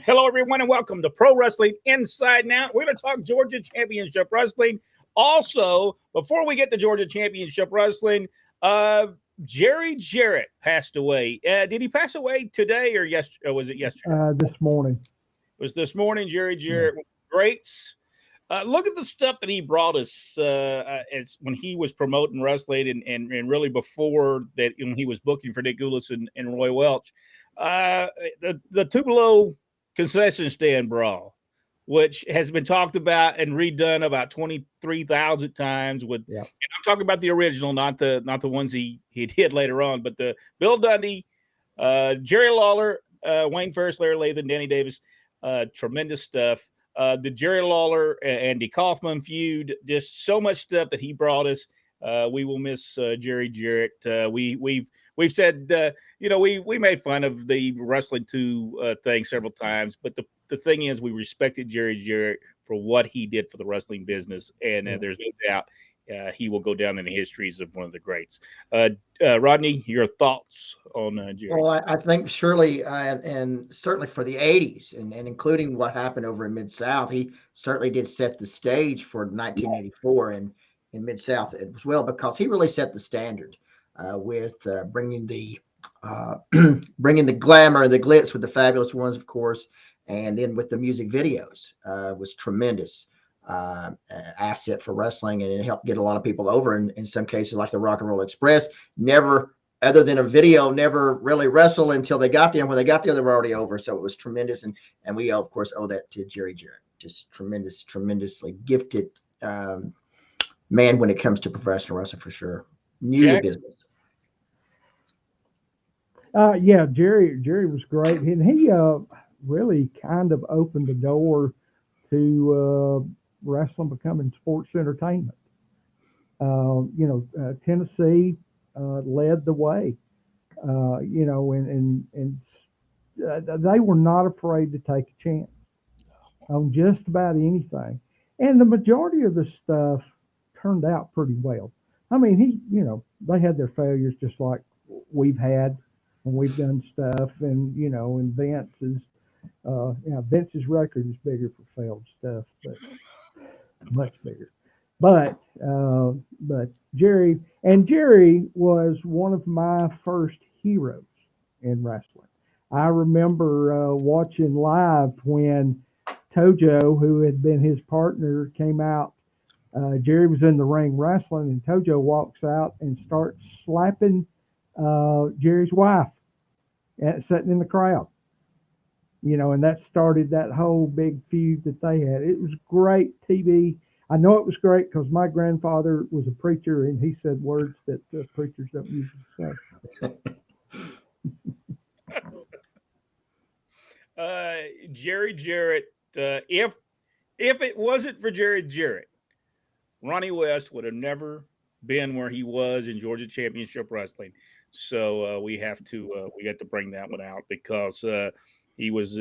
Hello, everyone, and welcome to Pro Wrestling Inside Now. We're going to talk Georgia Championship Wrestling. Also, before we get to Georgia Championship Wrestling, Jarrett passed away. Did he pass away today or yesterday? Or was it yesterday? This morning. It was this morning. Jarrett, greats. Look at the stuff that he brought us as when he was promoting wrestling and really before that when he was booking for Nick Goulas and Roy Welch. The Tupelo concession stand brawl, which has been talked about and redone about 23,000 times. And I'm talking about the original, not the ones he did later on, but the Bill Dundee, Jerry Lawler, Wayne Ferris, Larry Lathan, Danny Davis, tremendous stuff. The Jerry Lawler and Andy Kaufman feud, just so much stuff that he brought us. We will miss Jerry Jarrett. We've said we made fun of the Wrestling 2 thing several times, but the thing is we respected Jerry Jarrett for what he did for the wrestling business, and there's no doubt he will go down in the histories of one of the greats. Rodney, your thoughts on Jerry? Well, I think surely, and certainly for the 80s, and including what happened over in Mid-South, he certainly did set the stage for 1984 in Mid-South as well, because he really set the standard with bringing the glamour and the glitz with the Fabulous Ones, of course, and then with the music videos was tremendous asset for wrestling, and it helped get a lot of people over. And in some cases, like the Rock and Roll Express, never, other than a video, never really wrestled until they got there. And when they got there, they were already over. So it was tremendous. And we, of course, owe that to Jerry Jarrett. Just tremendously gifted man when it comes to professional wrestling, for sure. Knew the business. Jerry was great. And he really kind of opened the door to wrestling becoming sports entertainment. Tennessee led the way, and they were not afraid to take a chance on just about anything. And the majority of the stuff turned out pretty well. I mean, they had their failures just like we've had when we've done stuff, and Vince's record is bigger for failed stuff, but much bigger. But Jerry was one of my first heroes in wrestling. I remember watching live when Tojo, who had been his partner, came out. Jerry was in the ring wrestling, and Tojo walks out and starts slapping Jerry's wife sitting in the crowd. And that started that whole big feud that they had. It was great TV. I know it was great because my grandfather was a preacher, and he said words that preachers don't usually say. Jerry Jarrett, if it wasn't for Jerry Jarrett, Ronnie West would have never been where he was in Georgia Championship Wrestling. So we got to bring that one out because he was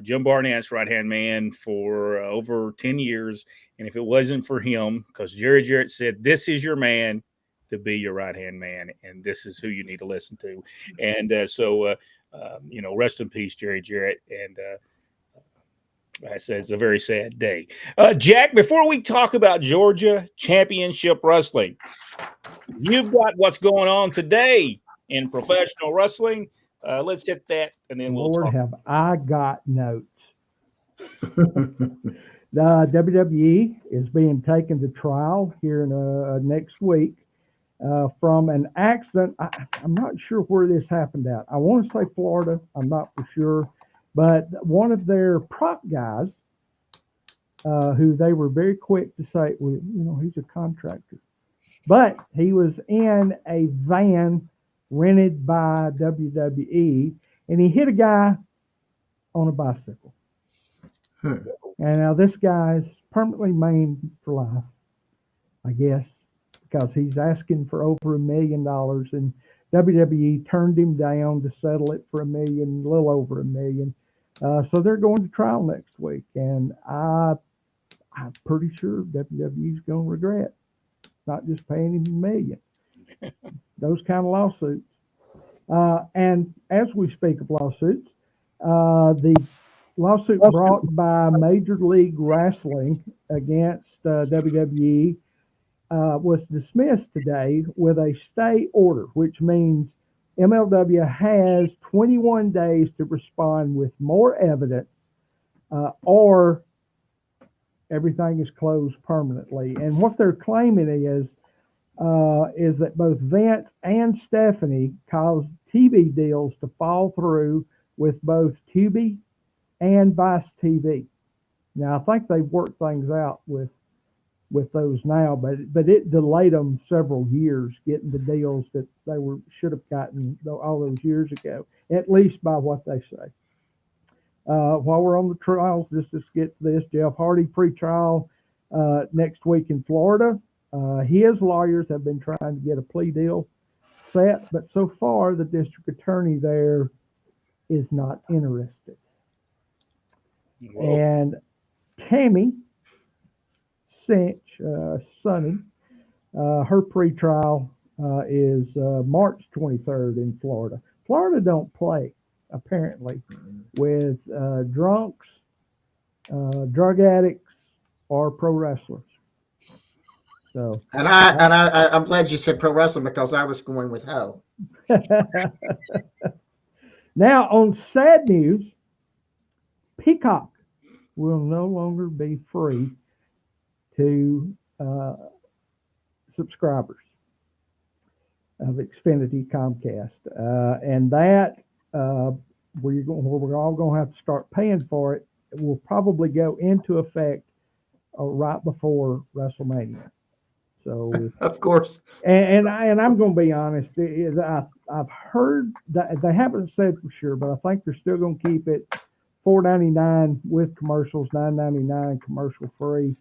Jim Barnett's right-hand man for over 10 years. And if it wasn't for him, because Jerry Jarrett said, this is your man to be your right-hand man, and this is who you need to listen to. And rest in peace, Jerry Jarrett. And I said it's a very sad day. Jack, before we talk about Georgia Championship Wrestling, you've got what's going on today in professional wrestling. Let's hit that, and then we'll talk. Have I got notes? The WWE is being taken to trial here in next week from an accident. I'm not sure where this happened at. I want to say Florida. I'm not for sure. But one of their prop guys, who they were very quick to say, well, he's a contractor. But he was in a van rented by WWE, and he hit a guy on a bicycle. And now this guy's permanently maimed for life, I guess, because he's asking for over $1 million, and WWE turned him down to settle it for a little over $1 million. So they're going to trial next week, and I'm pretty sure WWE's going to regret not just paying him $1 million. Those kind of lawsuits. And as we speak of lawsuits, the lawsuit brought by Major League Wrestling against WWE was dismissed today with a stay order, which means MLW has 21 days to respond with more evidence, or everything is closed permanently. And what they're claiming is that both Vince and Stephanie caused TV deals to fall through with both Tubi and Vice TV. Now, I think they've worked things out with those now, but it delayed them several years getting the deals that they should have gotten all those years ago, at least by what they say. While we're on the trials, just to get this, Jeff Hardy pretrial next week in Florida. His lawyers have been trying to get a plea deal set, but so far the district attorney there is not interested. Whoa. And Tammy Cinch, Sonny, her pretrial is March 23rd in Florida. Florida don't play, apparently, with drunks, drug addicts, or pro wrestlers. So, And I'm glad you said pro wrestling because I was going with Ho. now on sad news, Peacock will no longer be free to subscribers of Xfinity Comcast, and that we're all going to have to start paying for it. It will probably go into effect right before WrestleMania. So, Of course. and I'm going to be honest. I've heard that they haven't said for sure, but I think they're still going to keep it $4.99 with commercials, $9.99 commercial free.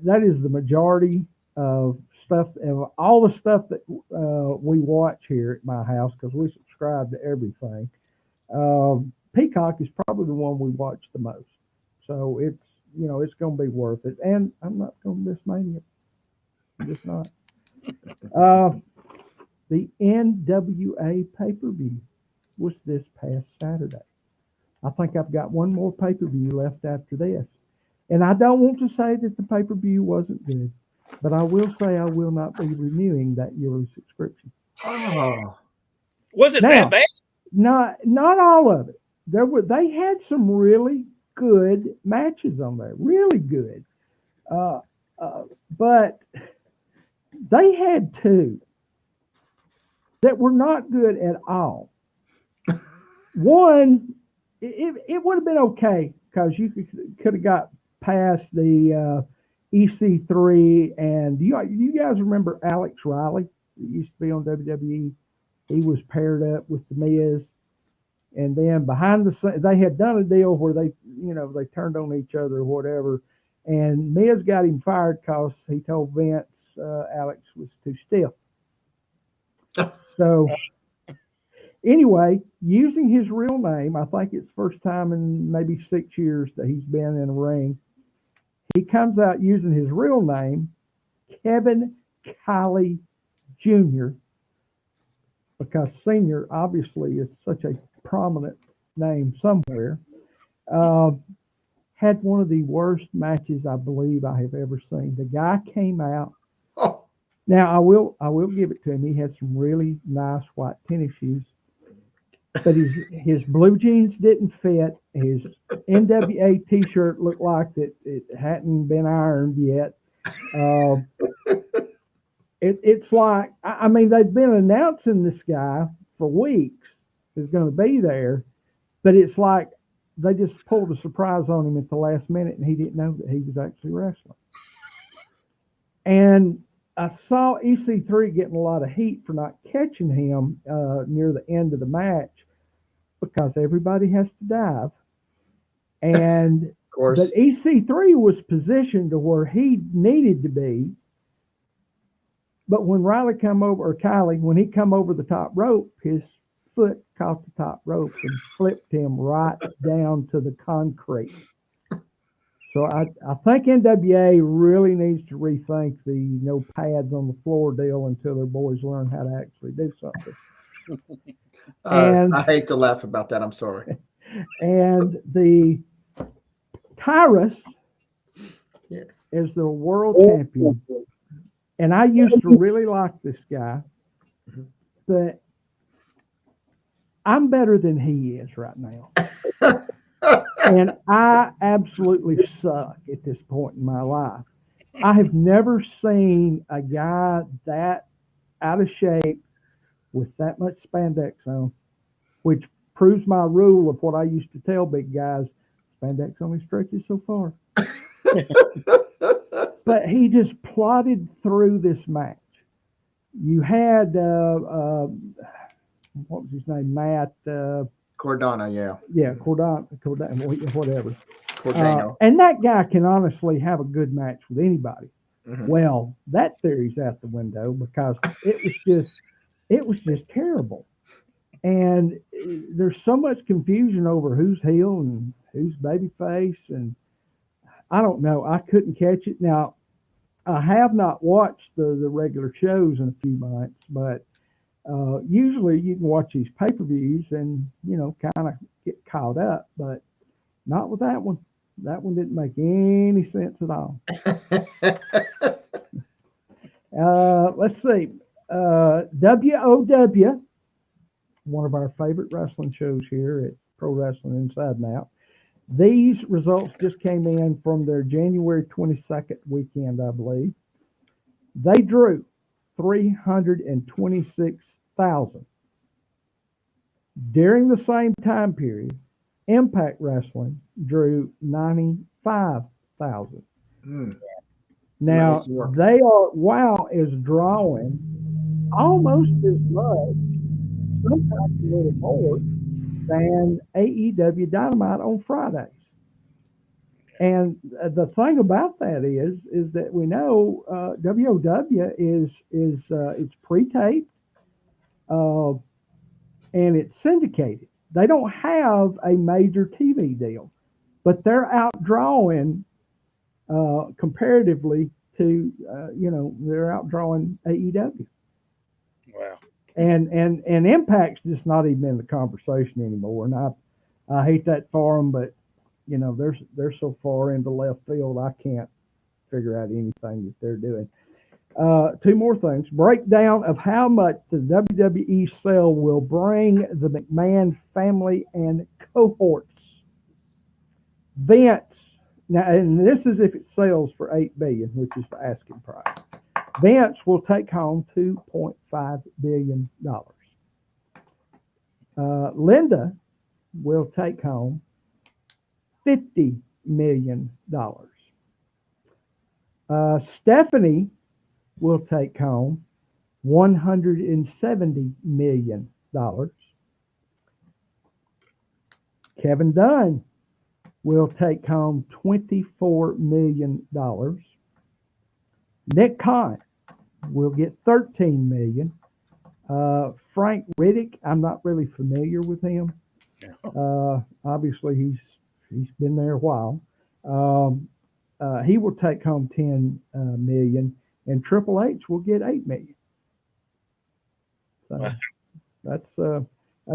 That is the majority of stuff, of all the stuff that we watch here at my house, because we subscribe to everything. Peacock is probably the one we watch the most, so it's going to be worth it. And I'm not going to miss Mania. I'm just not. The NWA pay-per-view was this past Saturday. I think I've got one more pay-per-view left after this. And I don't want to say that the pay-per-view wasn't good, but I will say I will not be renewing that yearly subscription. Oh. Was it that bad? Not all of it. They had some really good matches on there, really good. But they had two that were not good at all. One, it would have been okay because you could have got past the EC3, and you guys remember Alex Riley? That used to be on WWE. He was paired up with the Miz, and then behind the scenes, they had done a deal where they turned on each other or whatever, and Miz got him fired because he told Vince Alex was too stiff. So anyway, using his real name, I think it's first time in maybe 6 years that he's been in a ring. He comes out using his real name, Kevin Kiley Jr., because Senior obviously is such a prominent name somewhere. Had one of the worst matches I believe I have ever seen. The guy came out. Oh. Now I will give it to him. He had some really nice white tennis shoes, but his blue jeans didn't fit. His NWA T-shirt looked like it hadn't been ironed yet. It's like, I mean, they've been announcing this guy for weeks is going to be there, but it's like they just pulled a surprise on him at the last minute, and he didn't know that he was actually wrestling. And I saw EC3 getting a lot of heat for not catching him near the end of the match because everybody has to dive. And of course. but EC3 was positioned to where he needed to be. But when Kiley, when he come over the top rope, his foot caught the top rope and flipped him right down to the concrete. So I think NWA really needs to rethink the no pads on the floor deal until their boys learn how to actually do something. I hate to laugh about that. I'm sorry. And the Tyrus is the world champion. And I used to really like this guy, but I'm better than he is right now. And I absolutely suck at this point in my life. I have never seen a guy that out of shape with that much spandex on, which proves my rule of what I used to tell big guys: spandex only stretches so far. But he just plodded through this match. You had what was his name? Matt Cordano, yeah. Yeah, Cordano, whatever. Cordano. And that guy can honestly have a good match with anybody. Mhm. Well, that theory's out the window because it was just terrible. And there's so much confusion over who's heel and who's babyface, and I don't know. I couldn't catch it. Now, I have not watched the regular shows in a few months, but usually you can watch these pay-per-views and, kind of get caught up, but not with that one. That one didn't make any sense at all. Let's see. WOW, one of our favorite wrestling shows here at Pro Wrestling Inside and Out. These results just came in from their January 22nd weekend, I believe. They drew 326,000. During the same time period, Impact Wrestling drew 95,000. Now, WOW is drawing almost as much, sometimes a little more, than AEW Dynamite on Fridays. And the thing about that is that we know WOW is it's pre-taped and it's syndicated. They don't have a major TV deal, but they're outdrawing comparatively to they're outdrawing AEW. Wow. And Impact's just not even in the conversation anymore. And I hate that for them, but they're so far into left field, I can't figure out anything that they're doing. Two more things. Breakdown of how much the WWE sale will bring the McMahon family and cohorts. Vince, now, and this is if it sells for $8 billion, which is the asking price. Vince will take home $2.5 billion. Linda will take home $50 million. Stephanie will take home $170 million. Kevin Dunn will take home $24 million. Nick Khan will get $13 million. Frank Riddick, I'm not really familiar with him. Obviously, he's been there a while. He will take home $10 million, and Triple H will get $8 million. So that's a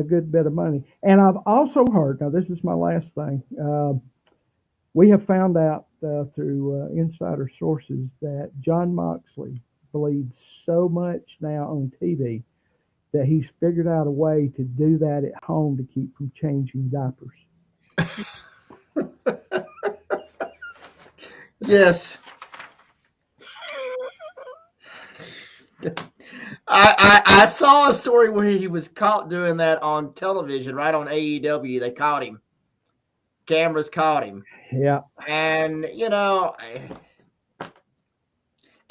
good bit of money. And I've also heard, now this is my last thing, we have found out through insider sources that John Moxley bleeds so much now on TV that he's figured out a way to do that at home to keep from changing diapers. Yes. I saw a story where he was caught doing that on television, right on AEW. They caught him. Cameras caught him. Yeah. And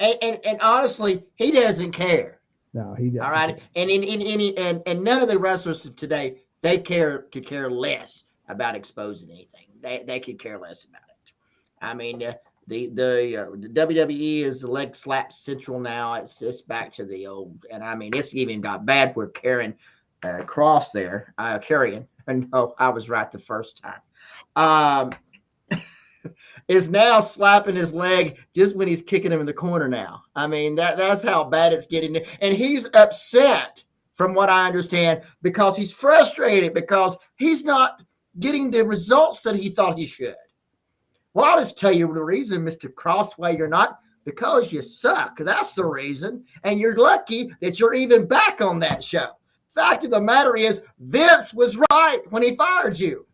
and honestly, he doesn't care. No, he doesn't. All right. And and none of the wrestlers of today, could care less about exposing anything. They could care less about it. I mean, the WWE is the leg slap central now. It's back to the old, and I mean it's even got bad for Karrion Kross there. Karrion. No, I was right the first time. Is now slapping his leg just when he's kicking him in the corner now. I mean, that's how bad it's getting. And he's upset, from what I understand, because he's frustrated because he's not getting the results that he thought he should. Well, I'll just tell you the reason, Mr. Crossway, you're not, because you suck. That's the reason. And you're lucky that you're even back on that show. Fact of the matter is, Vince was right when he fired you.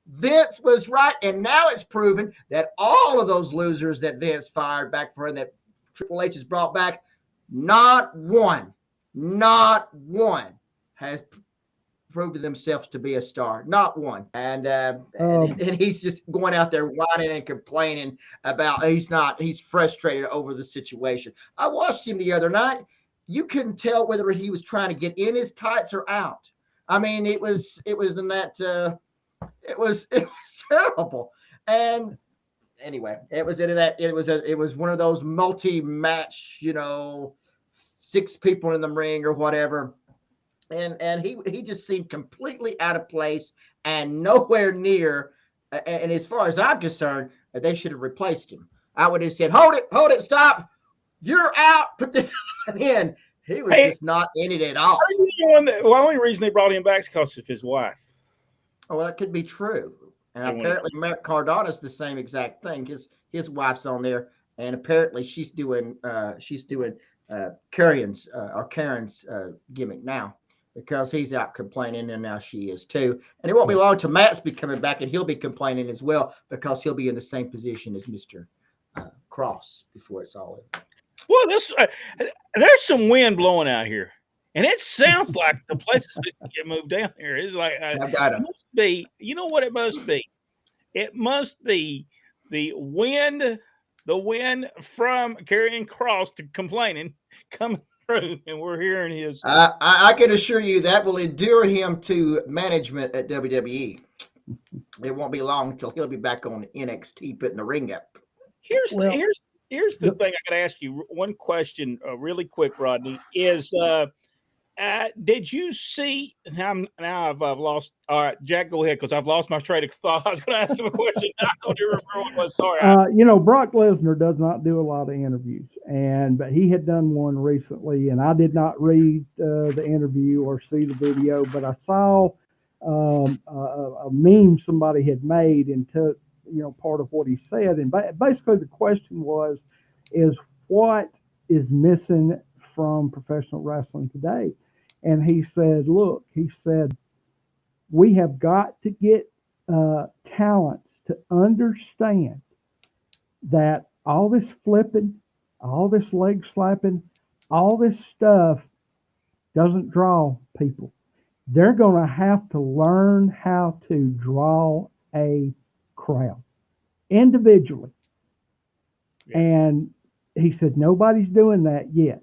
Vince was right. And now it's proven that all of those losers that Vince fired back for and that Triple H has brought back, not one has proven themselves to be a star. Not one. And he's just going out there whining and complaining about he's frustrated over the situation. I watched him the other night. You couldn't tell whether he was trying to get in his tights or out. I mean, it was in that it was terrible. And anyway, it was one of those multi-match, 6 people in the ring or whatever. And he just seemed completely out of place and nowhere near. And as far as I'm concerned, they should have replaced him. I would have said, hold it, stop. You're out. Put the in. He was just not in it at all. The only reason they brought him back is because of his wife. Oh, well, that could be true. And apparently Matt Cardona's the same exact thing. His wife's on there, and apparently she's doing Karen's gimmick now, because he's out complaining, and now she is too. And it won't be long till Matt's be coming back, and he'll be complaining as well, because he'll be in the same position as Mr. Cross before it's all over. Well, there's some wind blowing out here, and it sounds like the places that get moved down here. It's like it must be. You know what it must be? It must be the wind from carrying Cross to complaining coming through, and we're hearing his. I can assure you that will endure him to management at WWE. It won't be long until he'll be back on NXT putting the ring up. Here's the thing. I got to ask you one question, really quick, Rodney. Is did you see? Now I've lost. All right, Jack, go ahead, because I've lost my train of thought. I was going to ask him a question. I don't remember what it was. Sorry. Brock Lesnar does not do a lot of interviews, but he had done one recently, and I did not read the interview or see the video, but I saw a meme somebody had made and took part of what he said, and basically the question is what is missing from professional wrestling today? And he said, we have got to get talents to understand that all this flipping, all this leg slapping, all this stuff doesn't draw people. They're going to have to learn how to draw a crowd individually. Yeah. And he said, nobody's doing that yet.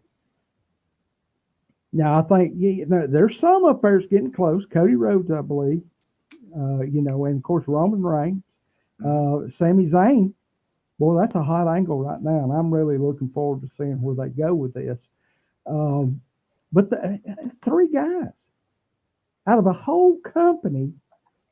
Now, I think there's some up there that's getting close. Cody Rhodes, I believe, and of course, Roman Reigns, Sami Zayn. Boy, that's a hot angle right now, and I'm really looking forward to seeing where they go with this. But 3 guys out of a whole company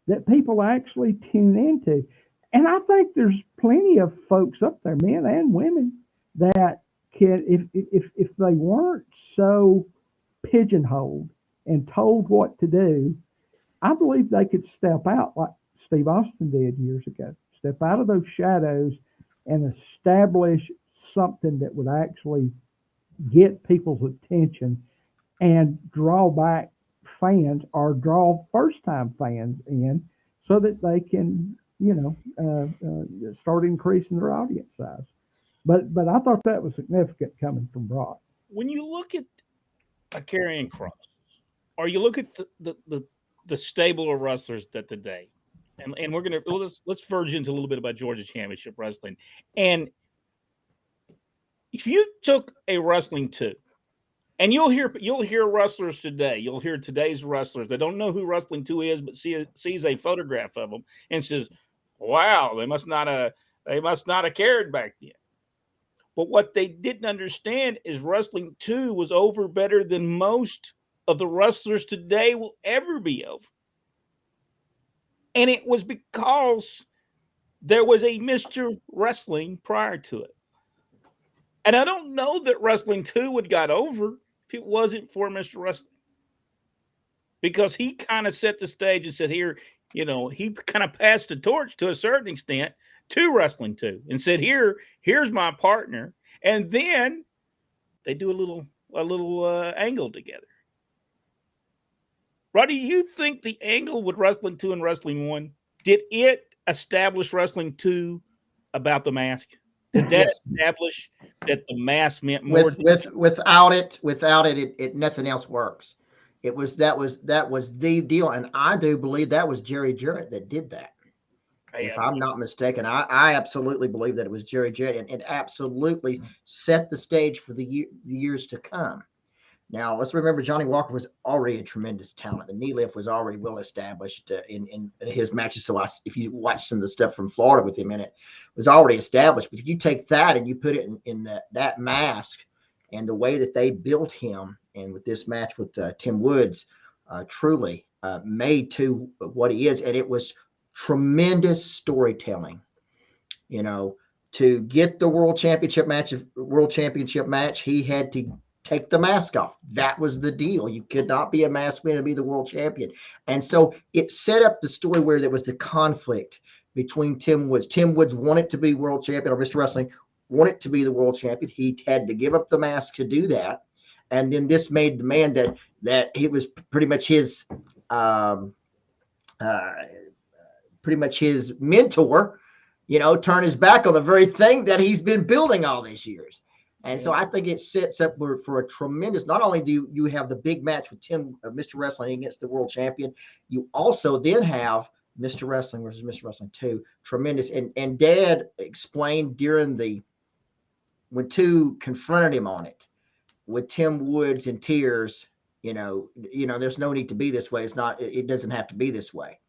that people actually tune into. And I think there's plenty of folks up there, men and women, that can, if they weren't so pigeonholed and told what to do, I believe they could step out like Steve Austin did years ago. Step out of those shadows and establish something that would actually get people's attention and draw back fans or draw first-time fans in so that they can, start increasing their audience size. But I thought that was significant coming from Brock. When you look at a Karrion Kross, or you look at the stable of wrestlers that today, and we're gonna let's verge into a little bit about Georgia Championship Wrestling. And if you took a wrestling 2, and you'll hear wrestlers today, you'll hear today's wrestlers that don't know who Wrestling 2 is, but sees a photograph of them and says, "Wow, they must not have cared back then." But what they didn't understand is Wrestling 2 was over better than most of the wrestlers today will ever be over. And it was because there was a Mr. Wrestling prior to it. And I don't know that Wrestling 2 would got over if it wasn't for Mr. Wrestling. because he kind of set the stage and said, here, he kind of passed the torch to a certain extent to Wrestling 2 and said, here's my partner. And then they do a little angle together. Roddy, you think the angle with Wrestling 2 and Wrestling 1, did it establish Wrestling 2 about the mask? Did that establish that the mask meant more? Without it, nothing else works. That was the deal, and I do believe that was Jerry Jarrett that did that. If I'm not mistaken, I absolutely believe that it was Jerry Jarrett, and it absolutely set the stage for the years to come. Now, let's remember Johnny Walker was already a tremendous talent. The knee lift was already well established in his matches. So if you watch some of the stuff from Florida with him in it, was already established. But if you take that and you put it in that mask and the way that they built him, and with this match with Tim Woods, truly made to what he is. And it was tremendous storytelling, to get the world championship match, he had to take the mask off. That was the deal. You could not be a masked man to be the world champion. And so it set up the story where there was the conflict between Tim Woods. Tim Woods wanted to be world champion, or Mr. Wrestling wanted to be the world champion. He had to give up the mask to do that. And then this made the man that he was pretty much his mentor, turn his back on the very thing that he's been building all these years. And so I think it sets up for a tremendous, not only do you have the big match with Mr. Wrestling against the world champion, you also then have Mr. Wrestling versus Mr. Wrestling 2, tremendous. And Dad explained when 2 confronted him on it, with Tim Woods in tears, there's no need to be this way. It doesn't have to be this way.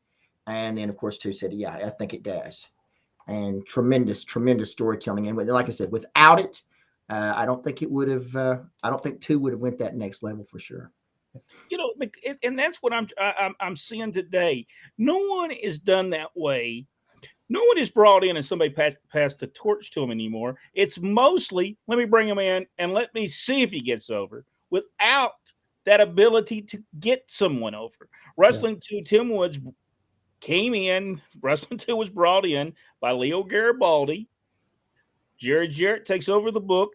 And then of course 2 said, yeah, I think it does. And tremendous storytelling. And like I said, without it, I don't think it would have. I don't think 2 would have went that next level for sure. And that's what I'm seeing today. No one is done that way. No one is brought in and somebody passed the torch to him anymore. It's mostly, let me bring him in and let me see if he gets over, without that ability to get someone over. Wrestling 2, Tim Woods came in. Wrestling 2 was brought in by Leo Garibaldi. Jerry Jarrett takes over the book,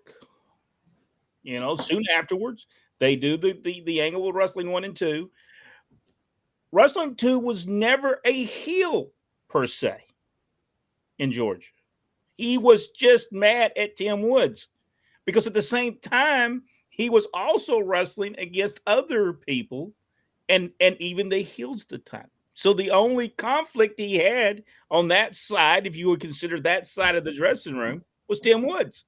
soon afterwards. They do the angle with Wrestling 1 and 2. Wrestling 2 was never a heel, per se, in Georgia. He was just mad at Tim Woods because at the same time, he was also wrestling against other people and even the heels at the time. So the only conflict he had on that side, if you would consider that side of the dressing room, was Tim Woods,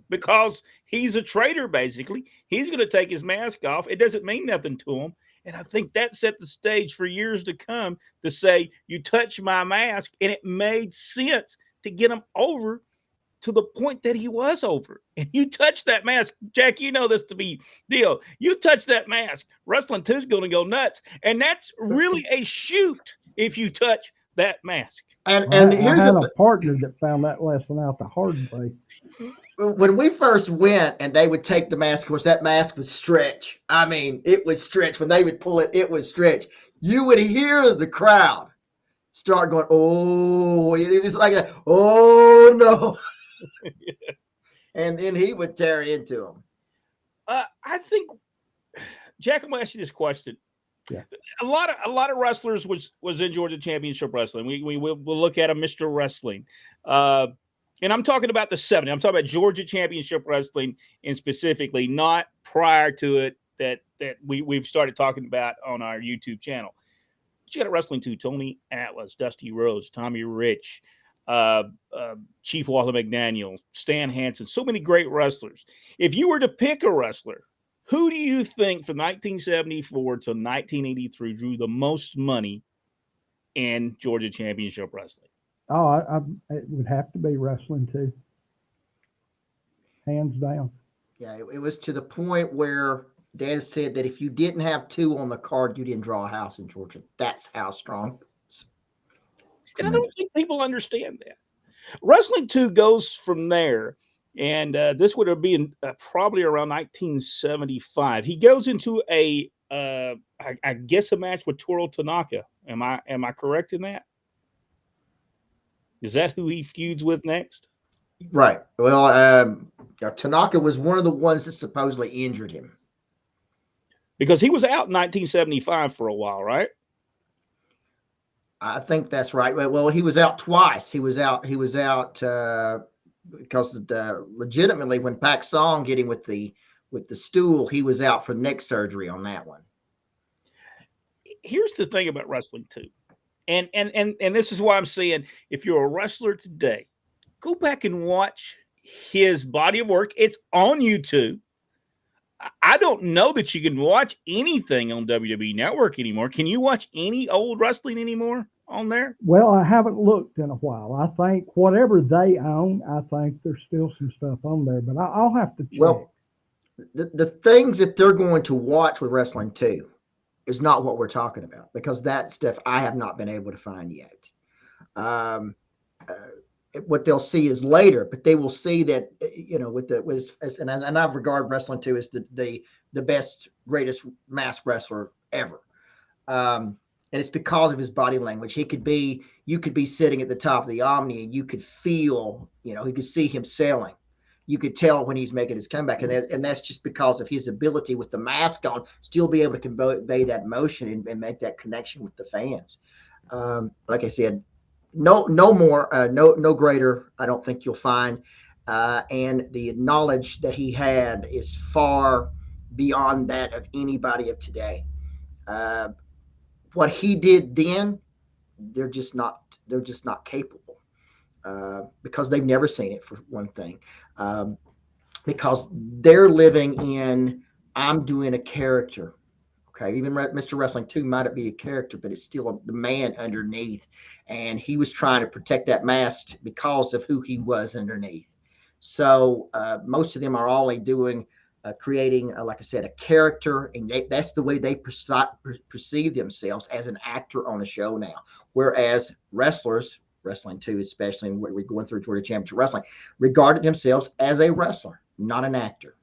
because he's a traitor, basically. He's going to take his mask off. It doesn't mean nothing to him. And I think that set the stage for years to come to say, you touch my mask, and it made sense to get him over to the point that he was over. And you touch that mask, Jack, you know this to be deal. You touch that mask, Wrestling 2 is going to go nuts. And that's really a shoot if you touch that mask. And here's a partner that found that lesson out the hard way. When we first went and they would take the mask, of course, that mask would stretch. I mean, it would stretch. When they would pull it, it would stretch. You would hear the crowd start going, oh, it was like that. Oh, no. And then he would tear into him. I think, Jack, I'm going to ask you this question. Yeah. A lot of wrestlers was in Georgia Championship Wrestling. We'll look at a Mr. Wrestling. And I'm talking about the 70s. I'm talking about Georgia Championship Wrestling, and specifically not prior to it that we've started talking about on our YouTube channel. But you got a Wrestling 2, Tony Atlas, Dusty Rhodes, Tommy Rich, Chief Walter McDaniel, Stan Hansen, so many great wrestlers. If you were to pick a wrestler, who do you think from 1974 to 1983 drew the most money in Georgia Championship Wrestling? Oh, it would have to be Wrestling 2. Hands down. Yeah, it was to the point where Dad said that if you didn't have 2 on the card, you didn't draw a house in Georgia. That's how strong. And I don't think people understand that. Wrestling 2 goes from there. And this would have been probably around 1975. He goes into a I guess a match with Toru Tanaka. Am I correct in that? Is that who he feuds with next? Right. Well, Tanaka was one of the ones that supposedly injured him. Because he was out in 1975 for a while, right? I think that's right. Well, he was out twice. He was out because legitimately when Pak Song get him with the stool, he was out for neck surgery on that one. Here's the thing about wrestling too. And this is why I'm saying if you're a wrestler today, go back and watch his body of work. It's on YouTube. I don't know that you can watch anything on WWE Network anymore. Can you watch any old wrestling anymore on there? Well, I haven't looked in a while. I think whatever they own, I think there's still some stuff on there, but I'll have to check. Well, the things that they're going to watch with wrestling too is not what we're talking about, because that stuff I have not been able to find yet. What they'll see is later, but they will see that, and I regard wrestling too as the best, greatest masked wrestler ever. And it's because of his body language. You could be sitting at the top of the Omni and you could feel, you could see him selling. You could tell when he's making his comeback, and that's just because of his ability with the mask on, still be able to convey that motion and make that connection with the fans. Like I said, no more, no greater, I don't think you'll find. And the knowledge that he had is far beyond that of anybody of today. What he did then, they're just not capable. Because they've never seen it, for one thing, because they're living in, I'm doing a character. Okay, even Mr. Wrestling 2 might be a character, but it's still the man underneath, and he was trying to protect that mask because of who he was underneath. So most of them are only doing, creating, like I said, a character, and that's the way they perceive themselves as an actor on a show now. Whereas wrestlers, Wrestling 2 especially, and what we're going through toward the championship wrestling, regarded themselves as a wrestler, not an actor.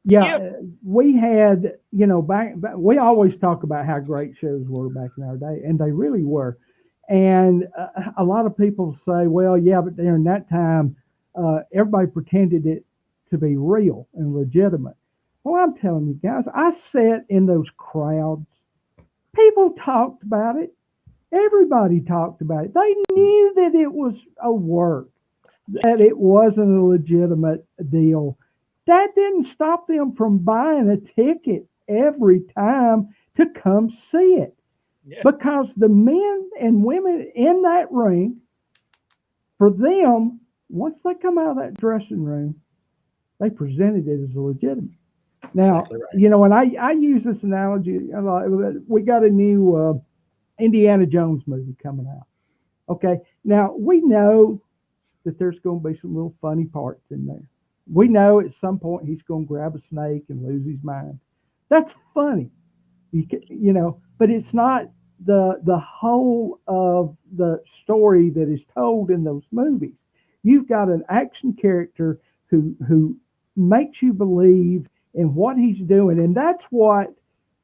Yeah, we had, back we always talk about how great shows were back in our day, and they really were. And a lot of people say, well, yeah, but during that time, everybody pretended it to be real and legitimate. Well, I'm telling you guys, I sat in those crowds. People talked about it. Everybody talked about it. They knew that it was a work, that it wasn't a legitimate deal. That didn't stop them from buying a ticket every time to come see it. Yeah. Because the men and women in that ring, for them, once they come out of that dressing room, they presented it as a legitimate. Now, exactly right. And I use this analogy. We got a new Indiana Jones movie coming out. Okay. Now we know that there's going to be some little funny parts in there. We know at some point he's going to grab a snake and lose his mind. That's funny, but it's not the whole of the story that is told in those movies. You've got an action character who makes you believe in what he's doing, and that's what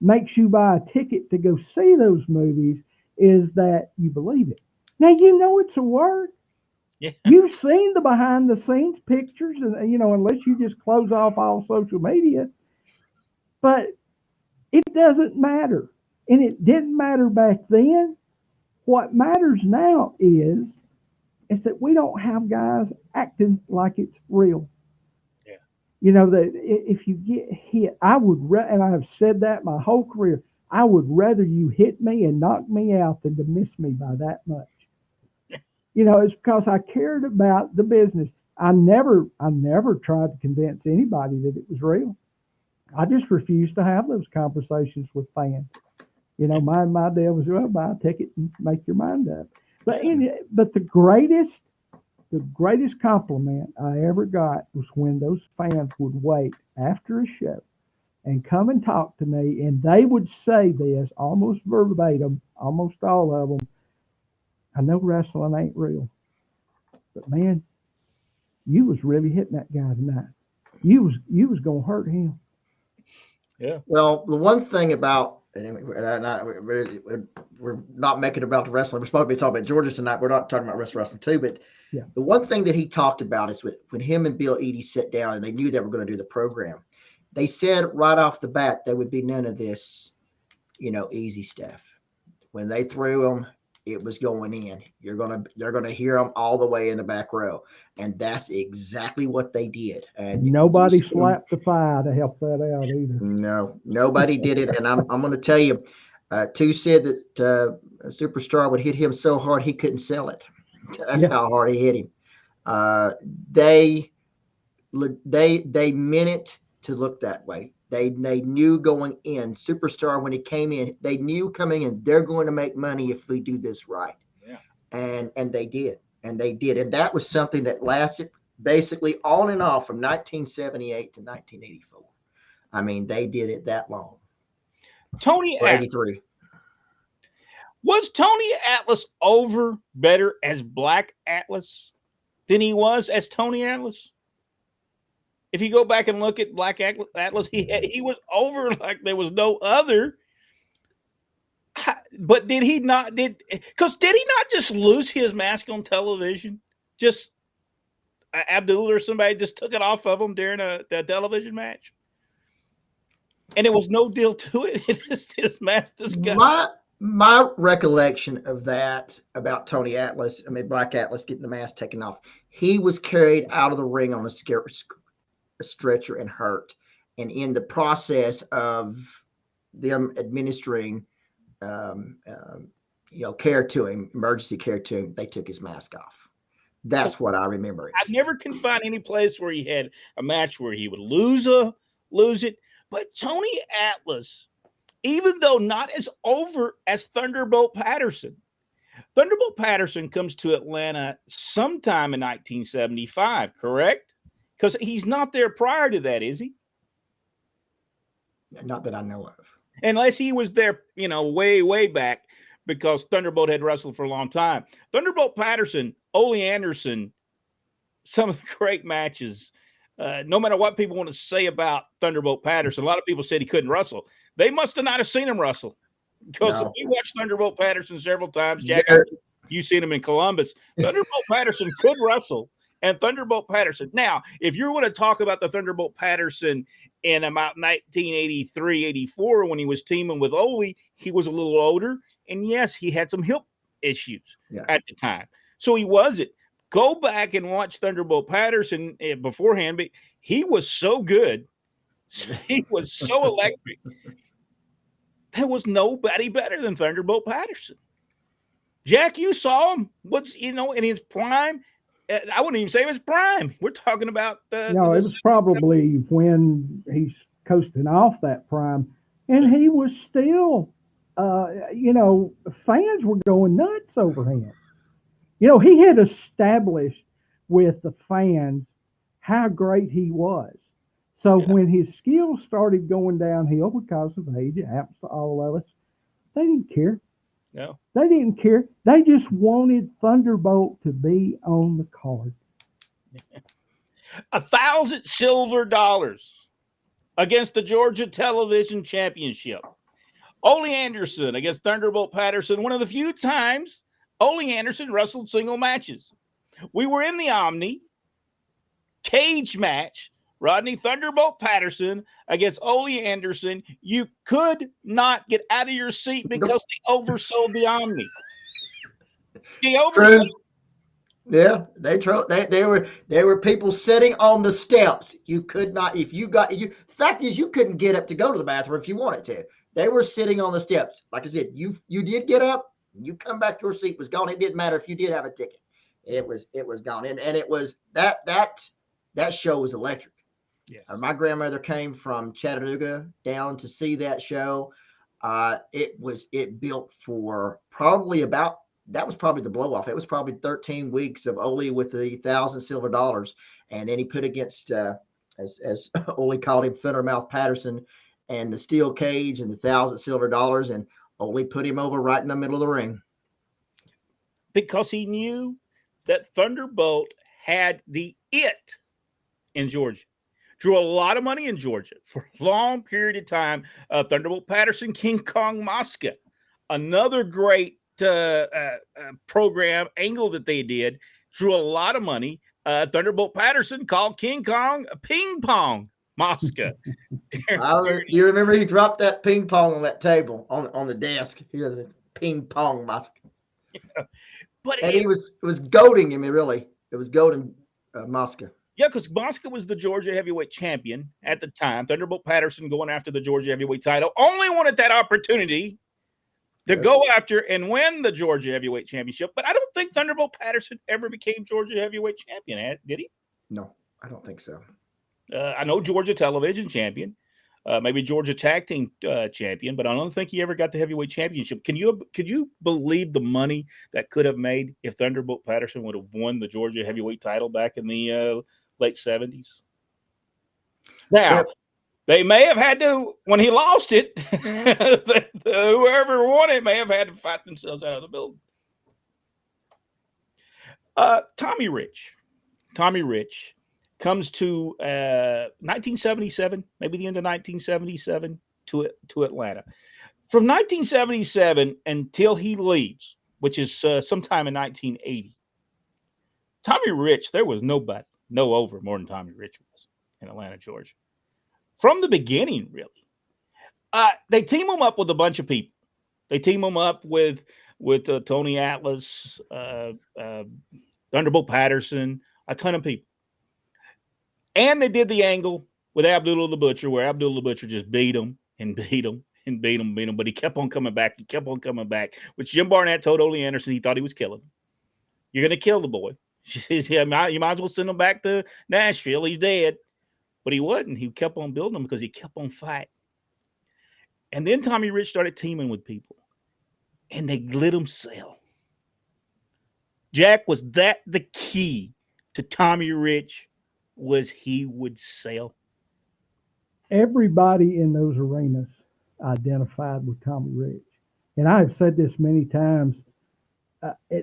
makes you buy a ticket to go see those movies, is that you believe it. Now, it's a word. Yeah. You've seen the behind the scenes pictures, and unless you just close off all social media, but it doesn't matter. And it didn't matter back then. What matters now is that we don't have guys acting like it's real. That if you get hit, I would, and I have said that my whole career, I would rather you hit me and knock me out than to miss me by that much. It's because I cared about the business. I never tried to convince anybody that it was real. I just refused to have those conversations with fans. My deal was, well, buy a ticket and make your mind up. But the greatest compliment I ever got was when those fans would wait after a show and come and talk to me, and they would say this almost verbatim, almost all of them: I know wrestling ain't real, but man, you was really hitting that guy tonight. You was gonna hurt him. Yeah. Well, the one thing about, anyway, we're not making it about the wrestling. We're supposed to be talking about Georgia tonight. We're not talking about wrestling too. But Yeah. the one thing that he talked about is when him and Bill Eadie sat down and they knew they were going to do the program, they said right off the bat there would be none of this, easy stuff. When they threw them, it was going in. They're gonna hear them all the way in the back row, and that's exactly what they did. And Nobody slapped the thigh to help that out either. No, nobody did it. And I'm going to tell you, Two said that Superstar would hit him so hard he couldn't sell it. That's how hard he hit him. They meant it to look that way. They knew going in. Superstar, when he came in, they knew coming in, they're going to make money if we do this right. Yeah. And they did. And that was something that lasted basically on and off from 1978 to 1984. I mean, they did it that long. Tony 83. Was Tony Atlas over better as Black Atlas than he was as Tony Atlas? If you go back and look at Black Atlas, he was over like there was no other. But did he not? Did he not just lose his mask on television? Just Abdul or somebody just took it off of him during a television match, and it was no deal to it. His mask just got. My recollection of that about Tony Atlas, Black Atlas getting the mask taken off, he was carried out of the ring on a stretcher and hurt. And in the process of them administering, care to him, emergency care to him, they took his mask off. That's what I remember. I never can find any place where he had a match where he would lose it. But Tony Atlas, even though not as over as Thunderbolt Patterson comes to Atlanta sometime in 1975, correct? Because he's not there prior to that, is he? Not that I know of. Unless he was there, way, way back, because Thunderbolt had wrestled for a long time. Thunderbolt Patterson, Ole Anderson, some of the great matches. No matter what people want to say about Thunderbolt Patterson, a lot of people said he couldn't wrestle. They must have not have seen him wrestle. Because if you watched Thunderbolt Patterson several times, Jack, you've seen him in Columbus. Thunderbolt Patterson could wrestle. And Thunderbolt Patterson. Now, if you're going to talk about the Thunderbolt Patterson in about 1983, 84, when he was teaming with Ole, he was a little older. And yes, he had some hip issues at the time. So he wasn't. Go back and watch Thunderbolt Patterson beforehand. But he was so good. He was so electric. There was nobody better than Thunderbolt Patterson. Jack, you saw him. In his prime. I wouldn't even say it was prime. We're talking about it was probably when he's coasting off that prime, and he was still, fans were going nuts over him. He had established with the fans how great he was. So when his skills started going downhill because of age, it happens to all of us, they didn't care. No. They didn't care. They just wanted Thunderbolt to be on the card. $1,000 silver against the Georgia Television Championship. Ole Anderson against Thunderbolt Patterson. One of the few times Ole Anderson wrestled single matches. We were in the Omni cage match. Rodney, Thunderbolt Patterson against Ole Anderson. You could not get out of your seat because they oversold the Omni. They oversold. Yeah, there were people sitting on the steps. You could not, the fact is you couldn't get up to go to the bathroom if you wanted to. They were sitting on the steps. Like I said, you did get up, you come back, your seat was gone. It didn't matter if you did have a ticket. It was gone. And it was that show was electric. Yes. My grandmother came from Chattanooga down to see that show. It built for that was probably the blow off. It was probably 13 weeks of Ole with the $1,000 silver. And then he put against, as Ole called him, Thundermouth Patterson, and the steel cage and the $1,000 silver. And Ole put him over right in the middle of the ring. Because he knew that Thunderbolt had the it in Georgia. drew a lot of money in Georgia for a long period of time. Thunderbolt Patterson, King Kong Mosca, another great program angle that they did, drew a lot of money. Thunderbolt Patterson called King Kong a ping pong Mosca. Do you remember he dropped that ping pong on that table on the desk? He had a ping pong Mosca. Yeah. But it was goading him. It was goading Mosca. Yeah, because Mosca was the Georgia heavyweight champion at the time. Thunderbolt Patterson going after the Georgia heavyweight title only wanted that opportunity to go after and win the Georgia heavyweight championship. But I don't think Thunderbolt Patterson ever became Georgia heavyweight champion, did he? No, I don't think so. I know Georgia television champion, maybe Georgia tag team champion, but I don't think he ever got the heavyweight championship. Could you believe the money that could have made if Thunderbolt Patterson would have won the Georgia heavyweight title back in the late 70s? Now, they may have had to, when he lost it, whoever won it may have had to fight themselves out of the building. Tommy Rich comes to 1977, maybe the end of 1977, to Atlanta. From 1977 until he leaves, which is sometime in 1980, Tommy Rich, there was no over more than Tommy Rich was in Atlanta, Georgia. From the beginning, really. They team him up with a bunch of people. They team him up with Tony Atlas, Thunderbolt Patterson, a ton of people. And they did the angle with Abdullah the Butcher, where Abdullah the Butcher just beat him, but he kept on coming back. Which Jim Barnett told Ole Anderson he thought he was killing him. You're going to kill the boy. She says, yeah, you might as well send him back to Nashville. He's dead. But he wasn't. He kept on building him because he kept on fighting. And then Tommy Rich started teaming with people. And they let him sell. Jack, was that the key to Tommy Rich? Was he would sell? Everybody in those arenas identified with Tommy Rich. And I've said this many times.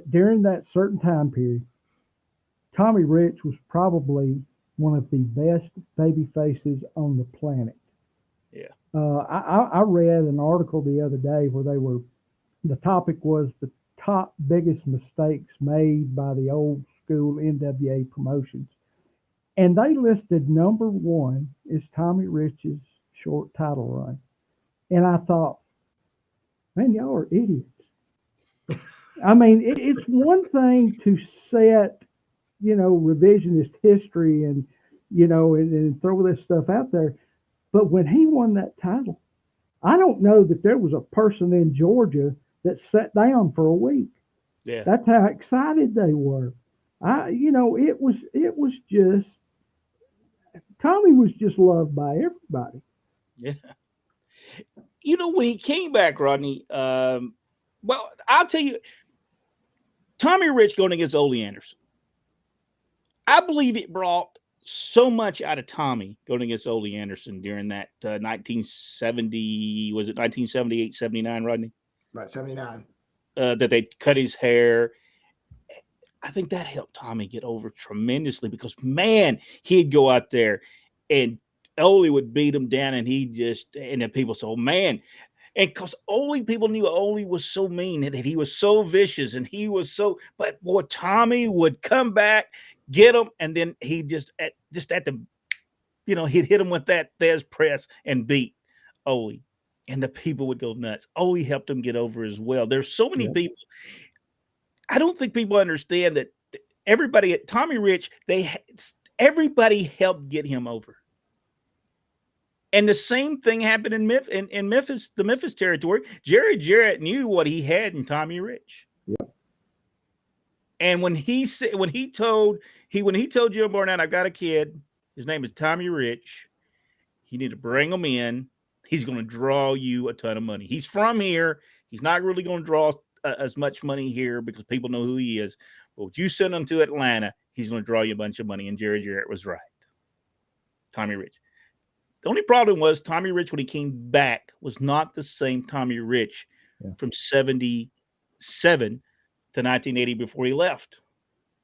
During that certain time period, Tommy Rich was probably one of the best baby faces on the planet. Yeah. I read an article the other day where the topic was the top biggest mistakes made by the old school NWA promotions. And they listed number one is Tommy Rich's short title run. And I thought, man, y'all are idiots. I mean, it's one thing to set, revisionist history and, and throw this stuff out there. But when he won that title, I don't know that there was a person in Georgia that sat down for a week. Yeah. That's how excited they were. It was just, Tommy was just loved by everybody. Yeah. When he came back, Rodney, well, I'll tell you, Tommy Rich going against Ole Anderson, I believe it brought so much out of Tommy going against Ole Anderson during that 1970, was it 1978, 79, Rodney? Right, 79. That they cut his hair. I think that helped Tommy get over tremendously because, man, he'd go out there and Ole would beat him down and then people said, oh, man. And because people knew Ole was so mean, that he was so vicious and but boy, Tommy would come back, get him, and then he he'd hit him with that Thez press and beat Ole. And the people would go nuts. Ole helped him get over as well. There's so many people. I don't think people understand that everybody at Tommy Rich, everybody helped get him over. And the same thing happened in Memphis, the Memphis territory. Jarrett knew what he had in Tommy Rich. Yep. And when he told Jim Barnett, I've got a kid, his name is Tommy Rich, you need to bring him in. He's going to draw you a ton of money. He's from here. He's not really going to draw as much money here because people know who he is. But would you send him to Atlanta, he's going to draw you a bunch of money. And Jarrett was right. Tommy Rich. The only problem was Tommy Rich, when he came back, was not the same Tommy Rich from 77 to 1980 before he left.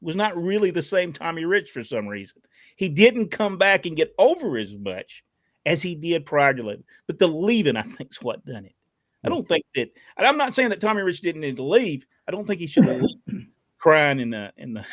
It was not really the same Tommy Rich for some reason. He didn't come back and get over as much as he did prior to leaving. But the leaving, I think, is what done it. I don't think that, and I'm not saying that Tommy Rich didn't need to leave. I don't think he should have crying in the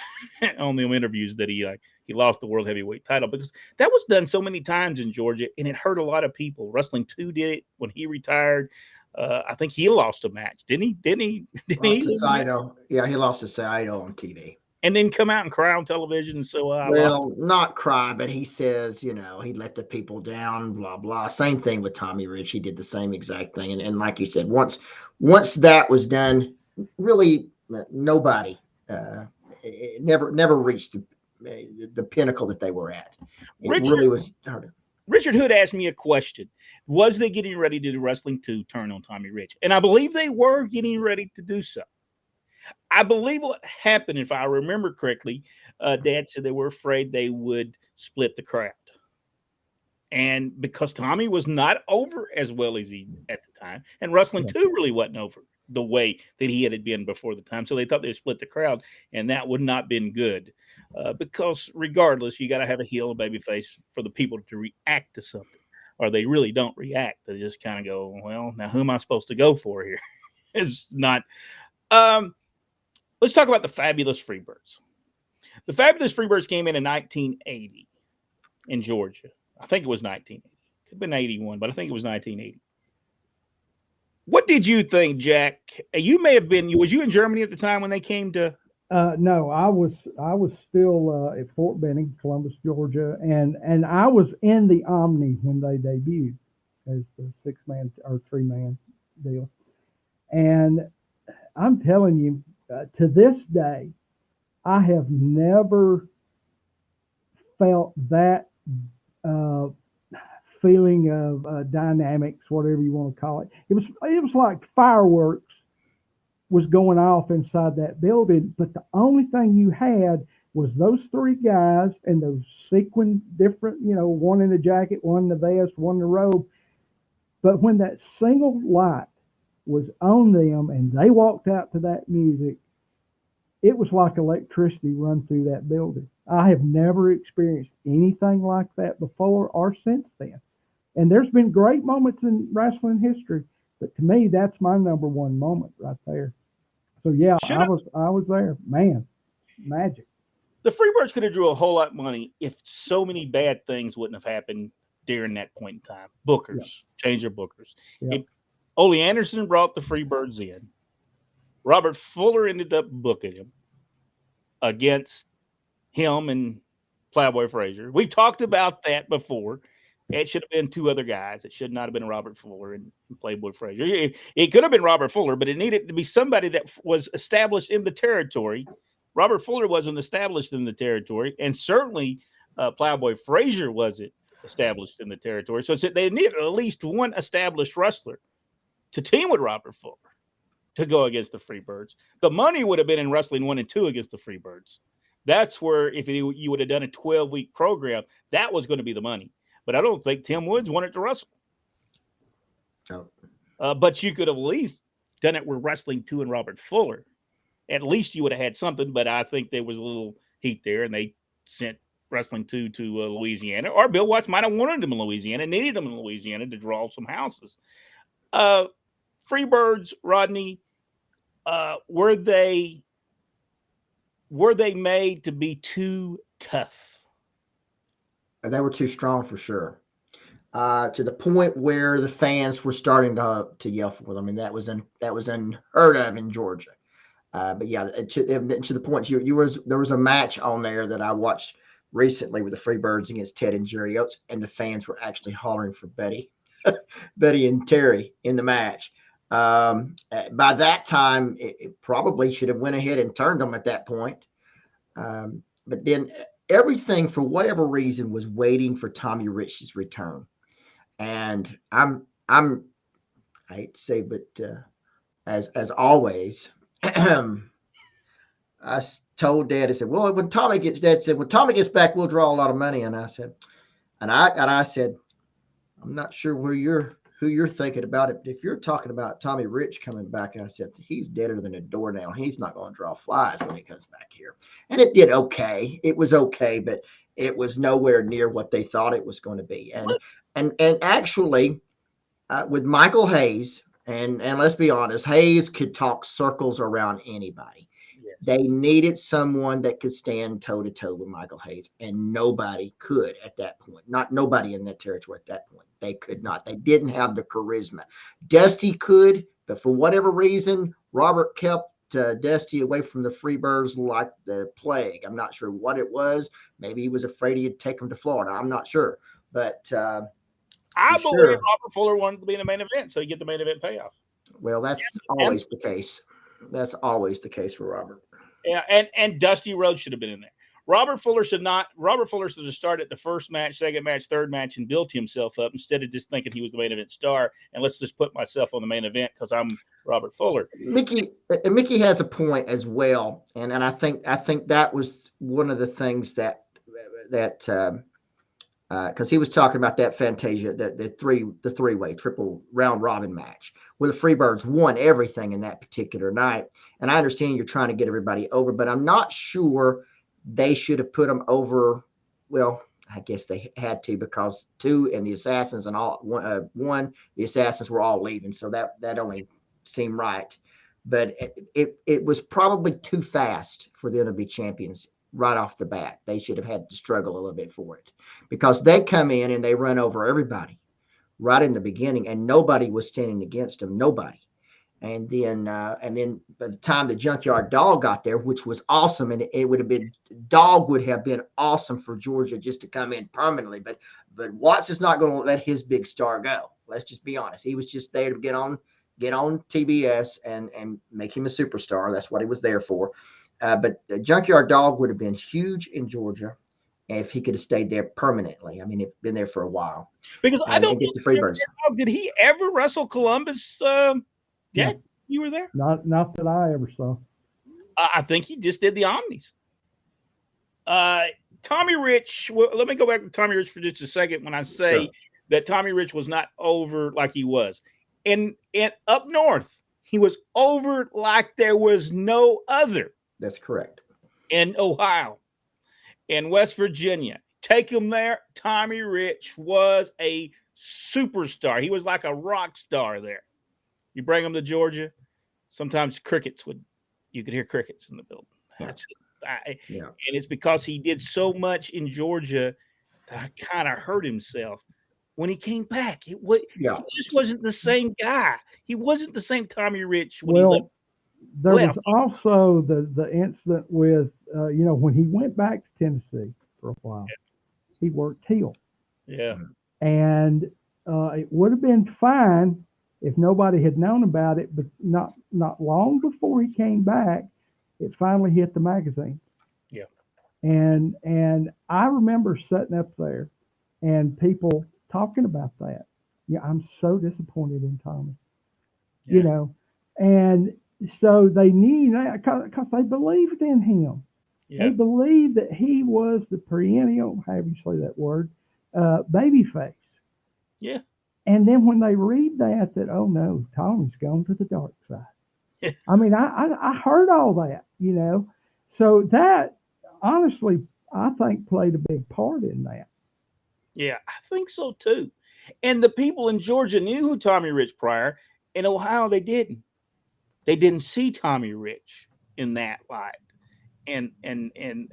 on the interviews that he lost the world heavyweight title, because that was done so many times in Georgia and it hurt a lot of people. Wrestling 2 did it when he retired. I think he lost a match, didn't he? Didn't he? To Saito. Yeah, he lost to Saito on TV. And then come out and cry on television. So not cry, but he says, he let the people down, blah blah. Same thing with Tommy Rich. He did the same exact thing. And like you said, once that was done, really nobody it never reached the pinnacle that they were at. Really was hard. Richard Hood asked me a question. Was they getting ready to do Wrestling 2 turn on Tommy Rich? And I believe they were getting ready to do so. I believe what happened, if I remember correctly, Dad said they were afraid they would split the crowd. And because Tommy was not over as well as he at the time, and Wrestling 2 really wasn't over the way that he had been before the time. So they thought they'd split the crowd, and that would not been good. Because regardless, you got to have a heel and babyface for the people to react to something, or they really don't react. They just kind of go, well, now who am I supposed to go for here? It's not. Let's talk about the Fabulous Freebirds. The Fabulous Freebirds came in 1980 in Georgia. I think it was 1980. Could have been 81, but I think it was 1980. What did you think, Jack? You may have been. Was you in Germany at the time when they came to? No, I was still at Fort Benning, Columbus, Georgia, and I was in the Omni when they debuted as the 6-man or 3-man deal. And I'm telling you, to this day, I have never felt that feeling of dynamics, whatever you want to call it. It was like fireworks was going off inside that building, but the only thing you had was those 3 guys and those sequin different, one in the jacket, one in the vest, one in the robe. But when that single light was on them and they walked out to that music, it was like electricity run through that building. I have never experienced anything like that before or since then. And there's been great moments in wrestling history, but to me, that's my number one moment right there. So yeah, I was there. Man, magic. The Freebirds could have drew a whole lot of money if so many bad things wouldn't have happened during that point in time. Bookers, change their bookers. Yeah. Ole Anderson brought the Freebirds in. Robert Fuller ended up booking him against him and Plowboy Frazier. We've talked about that before. It should have been 2 other guys. It should not have been Robert Fuller and Playboy Frazier. It could have been Robert Fuller, but it needed to be somebody that was established in the territory. Robert Fuller wasn't established in the territory, and certainly Plowboy Frazier wasn't established in the territory. So they needed at least one established wrestler to team with Robert Fuller to go against the Freebirds. The money would have been in Wrestling 1 and 2 against the Freebirds. That's where, if you would have done a 12-week program, that was going to be the money. But I don't think Tim Woods wanted to wrestle. No. But you could have at least done it with Wrestling 2 and Robert Fuller. At least you would have had something, but I think there was a little heat there, and they sent Wrestling 2 to Louisiana. Or Bill Watts might have wanted them in Louisiana, needed them in Louisiana to draw some houses. Freebirds, Rodney, were they made to be too tough? They were too strong for sure. To the point where the fans were starting to yell for them. I mean, that was unheard of in Georgia. But yeah, to the point there was a match on there that I watched recently with the Freebirds against Ted and Jerry Oates, and the fans were actually hollering for Betty and Terry in the match. By that time, it probably should have went ahead and turned them at that point. But then everything, for whatever reason, was waiting for Tommy Rich's return. And I hate to say, but as always, I told Dad, I said, well, when Tommy gets back, we'll draw a lot of money. And I said, I'm not sure where you're who you're thinking about it. If you're talking about Tommy Rich coming back, I said he's deader than a doornail. He's not going to draw flies when he comes back here. And it did okay. It was okay, but it was nowhere near what they thought it was going to be. And actually, with Michael Hayes, and let's be honest, Hayes could talk circles around anybody. Yes. They needed someone that could stand toe to toe with Michael Hayes, and nobody could at that point. Not nobody in that territory at that point. They could not. They didn't have the charisma. Dusty could, but for whatever reason, Robert kept Dusty away from the Freebirds like the plague. I'm not sure what it was. Maybe he was afraid he'd take them to Florida. I'm not sure, but. I believe Robert Fuller wanted to be in the main event, so you get the main event payoff. Well, that's always the case. That's always the case for Robert. Yeah, and Dusty Rhodes should have been in there. Robert Fuller should have started the first match, second match, third match, and built himself up instead of just thinking he was the main event star. And let's just put myself on the main event because I'm Robert Fuller. Mickey has a point as well, and I think that was one of the things that because he was talking about that Fantasia, the three-way triple round robin match where the Freebirds won everything in that particular night. And I understand you're trying to get everybody over, but I'm not sure they should have put them over. Well, I guess they had to because two and the Assassins and one, the Assassins were all leaving, so that only seemed right. But it was probably too fast for them to be champions. Right off the bat, they should have had to struggle a little bit for it because they come in and they run over everybody right in the beginning, and nobody was standing against them. Nobody. And then by the time the Junkyard Dog got there, which was awesome, and it would have been awesome for Georgia just to come in permanently. But Watts is not going to let his big star go. Let's just be honest. He was just there to get on TBS and make him a superstar. That's what he was there for. But the Junkyard Dog would have been huge in Georgia if he could have stayed there permanently. I mean, he'd been there for a while. Because I don't get the Freebirds. Did he ever wrestle Columbus? Yeah, you were there. Not that I ever saw. I think he just did the Omnis. Tommy Rich. Well, let me go back to Tommy Rich for just a second. When I say that Tommy Rich was not over like he was, and up north, he was over like there was no other. That's correct. In Ohio, in West Virginia, take him there. Tommy Rich was a superstar. He was like a rock star there. You bring him to Georgia, sometimes you could hear crickets in the building. And it's because he did so much in Georgia that he kind of hurt himself. When he came back, he just wasn't the same guy. He wasn't the same Tommy Rich when he left. There was also the incident with, when he went back to Tennessee for a while, he worked heel. Yeah. And it would have been fine if nobody had known about it, but not long before he came back, it finally hit the magazine. Yeah. And I remember sitting up there and people talking about that. Yeah, I'm so disappointed in Tommy. Yeah. And so they knew that because they believed in him. Yeah. They believed that he was the perennial, however you say that word, baby face. Yeah. And then when they read that, oh no, Tommy's gone to the dark side. Yeah. I mean, I heard all that, So that, honestly, I think played a big part in that. Yeah, I think so too. And the people in Georgia knew who Tommy Rich prior. In Ohio, they didn't. They didn't see Tommy Rich in that light, and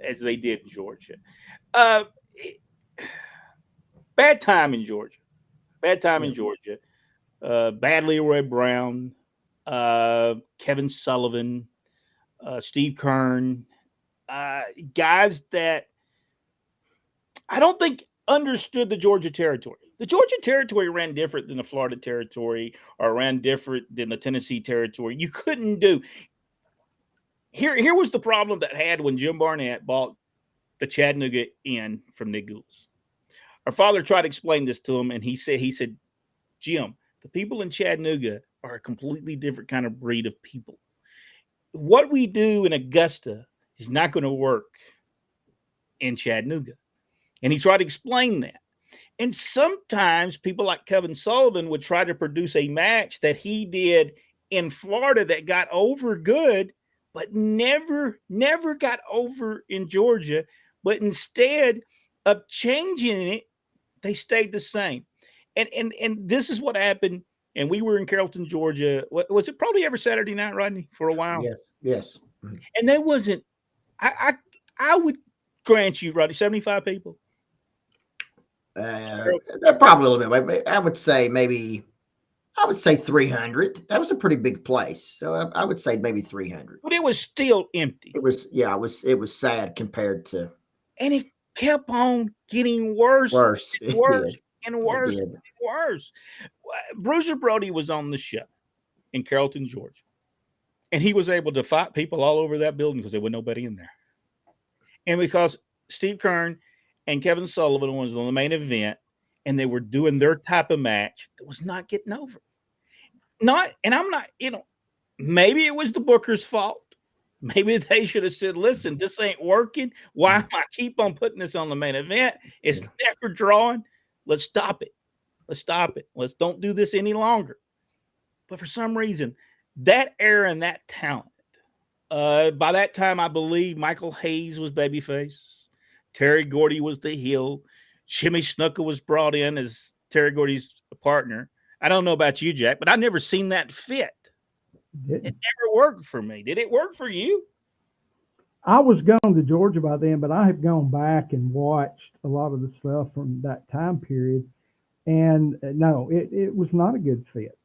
as they did in Georgia. Bad time in Georgia. Bad Leroy Brown, Kevin Sullivan, Steve Kern, guys that I don't think understood the Georgia territory. The Georgia territory ran different than the Florida territory or ran different than the Tennessee territory. You couldn't do. Here was the problem that had when Jim Barnett bought the Chattanooga Inn from Nick Goulas. Our father tried to explain this to him, and he said, Jim, the people in Chattanooga are a completely different kind of breed of people. What we do in Augusta is not going to work in Chattanooga. And he tried to explain that. And sometimes people like Kevin Sullivan would try to produce a match that he did in Florida that got over good, but never got over in Georgia. But instead of changing it, they stayed the same. And this is what happened. And we were in Carrollton, Georgia. Was it probably every Saturday night, Rodney, for a while? Yes. And there wasn't. I would grant you, Rodney, 75 people. Probably a little bit. I would say 300. That was a pretty big place. So I would say maybe 300. But it was still empty. It was sad compared to. And it kept on getting worse. And worse. Bruiser Brody was on the show in Carrollton, Georgia. And he was able to fight people all over that building because there was nobody in there. And because Steve Kern and Kevin Sullivan was on the main event, and they were doing their type of match that was not getting over. Maybe it was the booker's fault. Maybe they should have said, listen, this ain't working. Why am I keep on putting this on the main event? It's never drawing. Let's stop it. Let's don't do this any longer. But for some reason, that era and that talent, by that time, I believe Michael Hayes was babyface. Terry Gordy was the heel. Jimmy Snuka was brought in as Terry Gordy's partner. I don't know about you, Jack, but I've never seen that fit. It never worked for me. Did it work for you? I was going to Georgia by then, but I have gone back and watched a lot of the stuff from that time period. And no, it was not a good fit.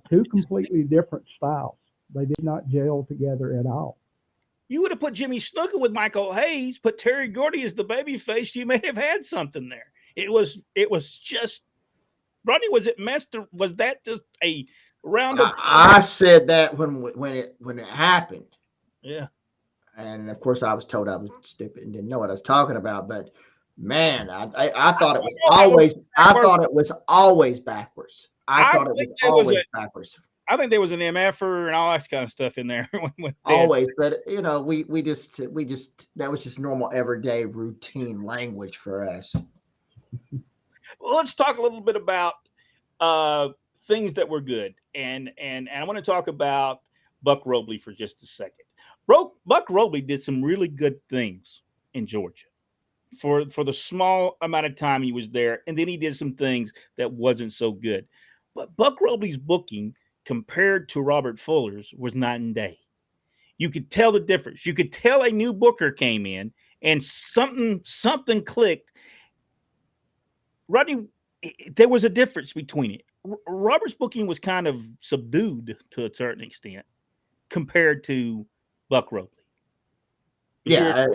Two completely different styles. They did not gel together at all. You would have put Jimmy Snuka with Michael Hayes, put Terry Gordy as the baby face. You may have had something there. It was just, Rodney, was it messed? Or was that just a round of? I said that when it happened. Yeah. And of course, I was told I was stupid and didn't know what I was talking about. But man, I thought it was always. I thought it was always backwards. I thought it was always backwards. I think there was an MFer and all that kind of stuff in there. Always, but we just that was just normal everyday routine language for us. Well, let's talk a little bit about things that were good, and I want to talk about Buck Robley for just a second. Buck Robley did some really good things in Georgia for the small amount of time he was there, and then he did some things that wasn't so good. But Buck Robley's booking compared to Robert Fuller's was night and day. You could tell the difference. You could tell a new booker came in and something clicked. Rodney, there was a difference between it. Robert's booking was kind of subdued to a certain extent compared to Buck Robley. Yeah,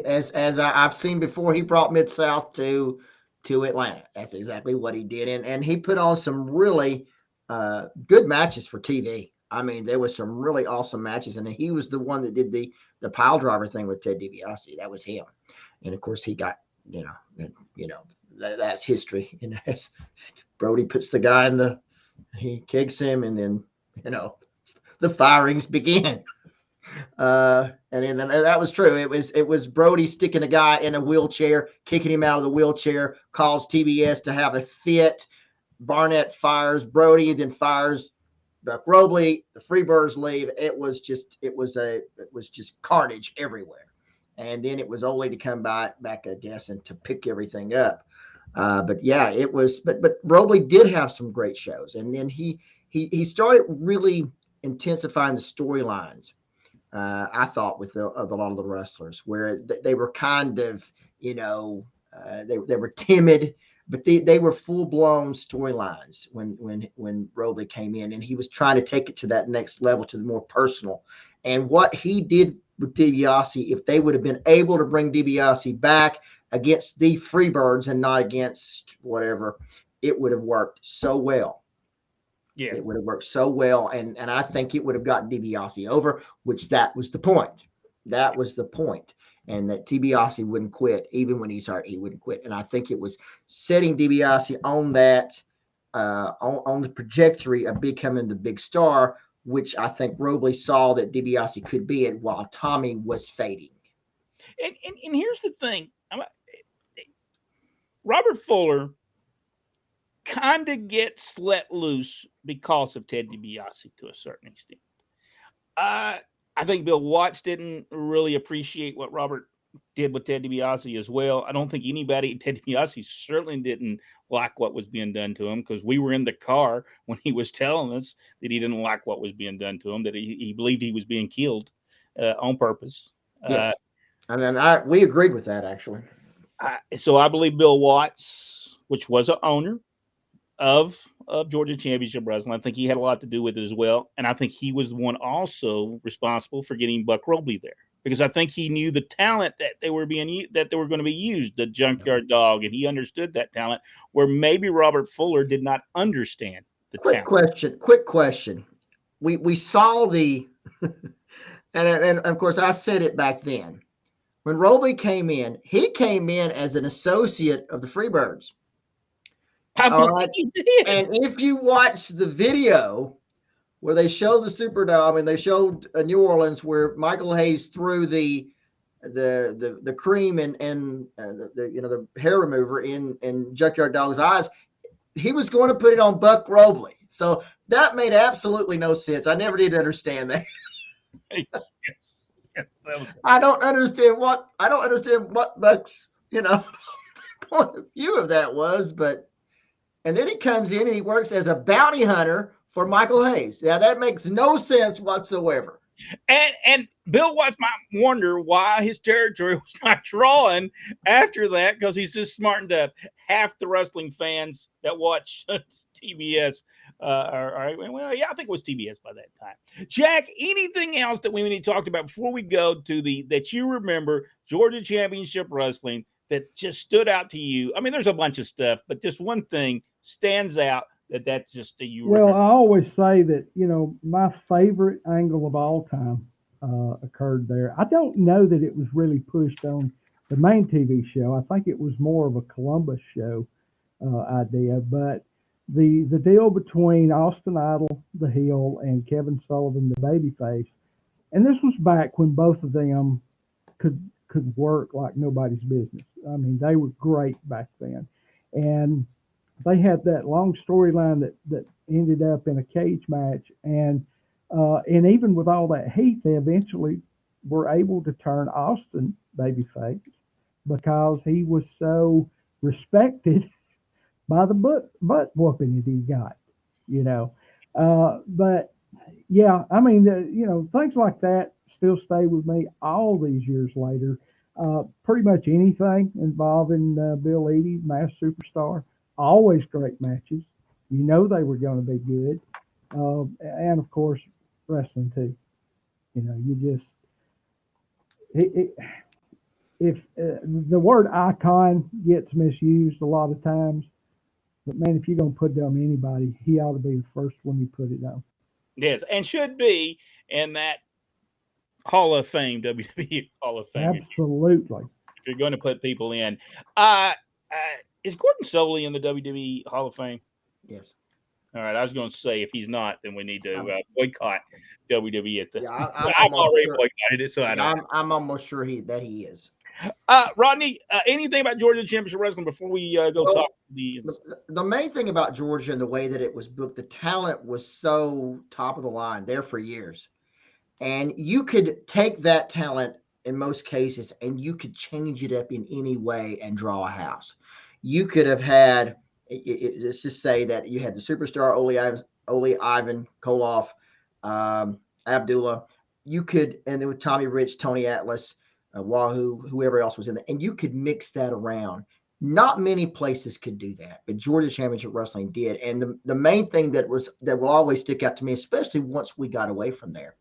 as I've seen before, he brought Mid-South to Atlanta. That's exactly what he did. And he put on some really good matches for TV. I mean, there was some really awesome matches. And he was the one that did the pile driver thing with Ted DiBiase. That was him. And of course he got, that's history. And as Brody puts the guy he kicks him, and then, the firings begin. And then that was true. It was Brody sticking a guy in a wheelchair, kicking him out of the wheelchair, caused TBS to have a fit. Barnett fires Brody, then fires Buck Robley. The Freebirds leave. It was just carnage everywhere. And then it was only to come back, I guess, and to pick everything up. But yeah, it was. But Robley did have some great shows, and then he started really intensifying the storylines. I thought with a lot of the wrestlers, where they were kind of, they were timid, but they were full blown storylines when Robley came in, and he was trying to take it to that next level, to the more personal. And what he did with DiBiase, if they would have been able to bring DiBiase back against the Freebirds and not against whatever, it would have worked so well. Yeah, it would have worked so well, and I think it would have gotten DiBiase over, which that was the point. That was the point, and that DiBiase wouldn't quit. Even when he's hurt, he wouldn't quit. And I think it was setting DiBiase on that, on the trajectory of becoming the big star, which I think Robley saw that DiBiase could be it while Tommy was fading. And here's the thing. Robert Fuller kind of gets let loose because of Ted DiBiase to a certain extent. I think Bill Watts didn't really appreciate what Robert did with Ted DiBiase as well. I don't think anybody, Ted DiBiase certainly didn't like what was being done to him, because we were in the car when he was telling us that he didn't like what was being done to him, that he believed he was being killed on purpose. Yes. And we agreed with that, actually. So I believe Bill Watts, which was an owner of Georgia Championship Wrestling, I think he had a lot to do with it as well. And I think he was the one also responsible for getting Buck Robley there, because I think he knew the talent that they were going to be used, the Junkyard Dog, and he understood that talent where maybe Robert Fuller did not understand the Quick talent. question. We saw the, and of course I said it back then. When Robley came in, he came in as an associate of the Freebirds. All right. He did. And if you watch the video where they show the Superdome, and they showed New Orleans where Michael Hayes threw the cream and the hair remover in Junkyard Dog's eyes, he was going to put it on Buck Robley. So that made absolutely no sense. I never did understand that. Yes, I don't understand what Buck's point of view of that was, and then he comes in and he works as a bounty hunter for Michael Hayes. Now that makes no sense whatsoever. And Bill Watts might wonder why his territory was not drawing after that, because he's just smartened up. Half the wrestling fans that watch TBS I think it was TBS by that time. Jack, anything else that we need to talk about before we go to that you remember Georgia Championship Wrestling that just stood out to you? I mean, there's a bunch of stuff, but just one thing stands out that's just you remember. I always say that, my favorite angle of all time occurred there. I don't know that it was really pushed on the main TV show. I think it was more of a Columbus show idea, but the deal between Austin Idol, the heel, and Kevin Sullivan, the babyface, and this was back when both of them could work like nobody's business. I mean, they were great back then, and they had that long storyline that ended up in a cage match, and even with all that heat, they eventually were able to turn Austin babyface because he was so respected by the butt whooping that he got, But yeah, I mean, things like that still stay with me all these years later. Pretty much anything involving Bill Eadie, Mass Superstar, always great matches. They were going to be good. And of course, wrestling too. If the word icon gets misused a lot of times, but man, if you're going to put it on anybody, he ought to be the first one you put it on. Yes, and should be in that Hall of Fame, WWE Hall of Fame. Absolutely. If you're going to put people in. Is Gordon Soley in the WWE Hall of Fame? Yes. All right, I was going to say if he's not, then we need to boycott WWE at this. Yeah, I'm already boycotted it, so I'm almost sure that he is. Rodney, anything about Georgia Championship Wrestling before we go talk? The main thing about Georgia and the way that it was booked, the talent was so top of the line there for years, and you could take that talent in most cases and you could change it up in any way and draw a house. You could have had, let's just say that you had the Superstar Ole Ivan Koloff, Abdullah. You could, and then with Tommy Rich, Tony Atlas, Wahoo, whoever else was in there, and you could mix that around. Not many places could do that, but Georgia Championship Wrestling did. And the main thing that will always stick out to me, especially once we got away from there,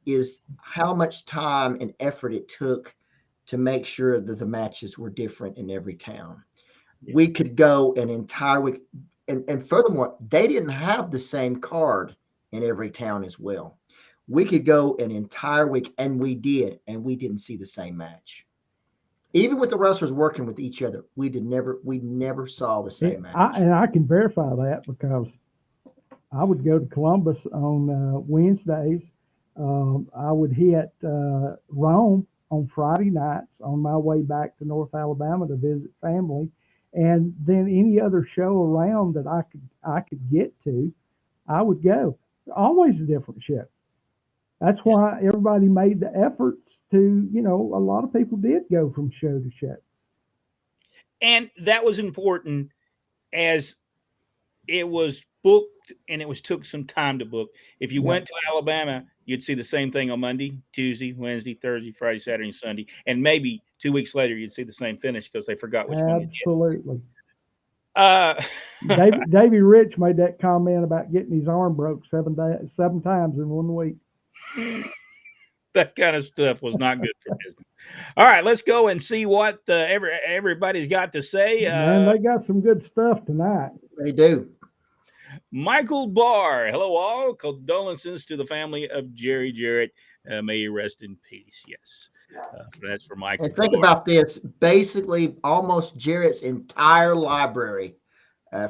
is how much time and effort it took to make sure that the matches were different in every town. Yeah. We could go an entire week, and furthermore, they didn't have the same card in every town as well. We could go an entire week, and we did, and we didn't see the same match. Even with the wrestlers working with each other, we never saw the same match. I can verify that because I would go to Columbus on Wednesdays. I would hit Rome on Friday nights on my way back to North Alabama to visit family. And then any other show around that I could get to, I would go. Always a different show. That's why everybody made the efforts to, a lot of people did go from show to show. And that was important as it was booked and it took some time to book. If you went to Alabama, you'd see the same thing on Monday, Tuesday, Wednesday, Thursday, Friday, Saturday, and Sunday. And maybe 2 weeks later, you'd see the same finish because they forgot which one you did. Absolutely. Davey Rich made that comment about getting his arm broke 7 times in 1 week. That kind of stuff was not good for business. All right, let's go and see what everybody's got to say. Man, they got some good stuff tonight. They do. Michael Barr, hello all. Condolences to the family of Jerry Jarrett. May he rest in peace. Yes, that's for Michael. And think about this. Basically, almost Jarrett's entire library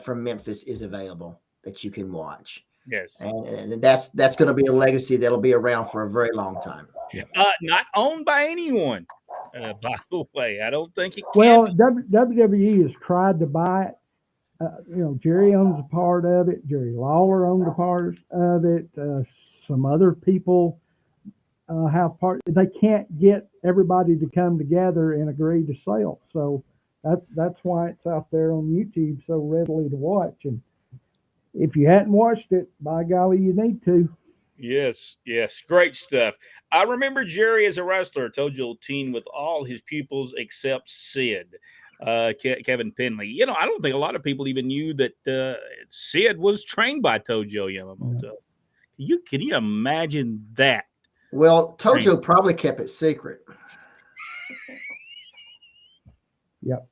from Memphis is available that you can watch. Yes, and that's going to be a legacy that'll be around for a very long time. Not owned by anyone, by the way. I don't think it can. Well, WWE has tried to buy it. Jerry owns a part of it. Jerry Lawler owns a part of it. Some other people have part. They can't get everybody to come together and agree to sell. So that's why it's out there on YouTube so readily to watch. And if you hadn't watched it, by golly, you need to. Yes, great stuff. I remember Jerry as a wrestler, Tojo teen with all his pupils except Sid, Kevin Penley. I don't think a lot of people even knew that Sid was trained by Tojo Yamamoto. Yeah. Can you imagine that? Well, Tojo probably kept it secret. Yep.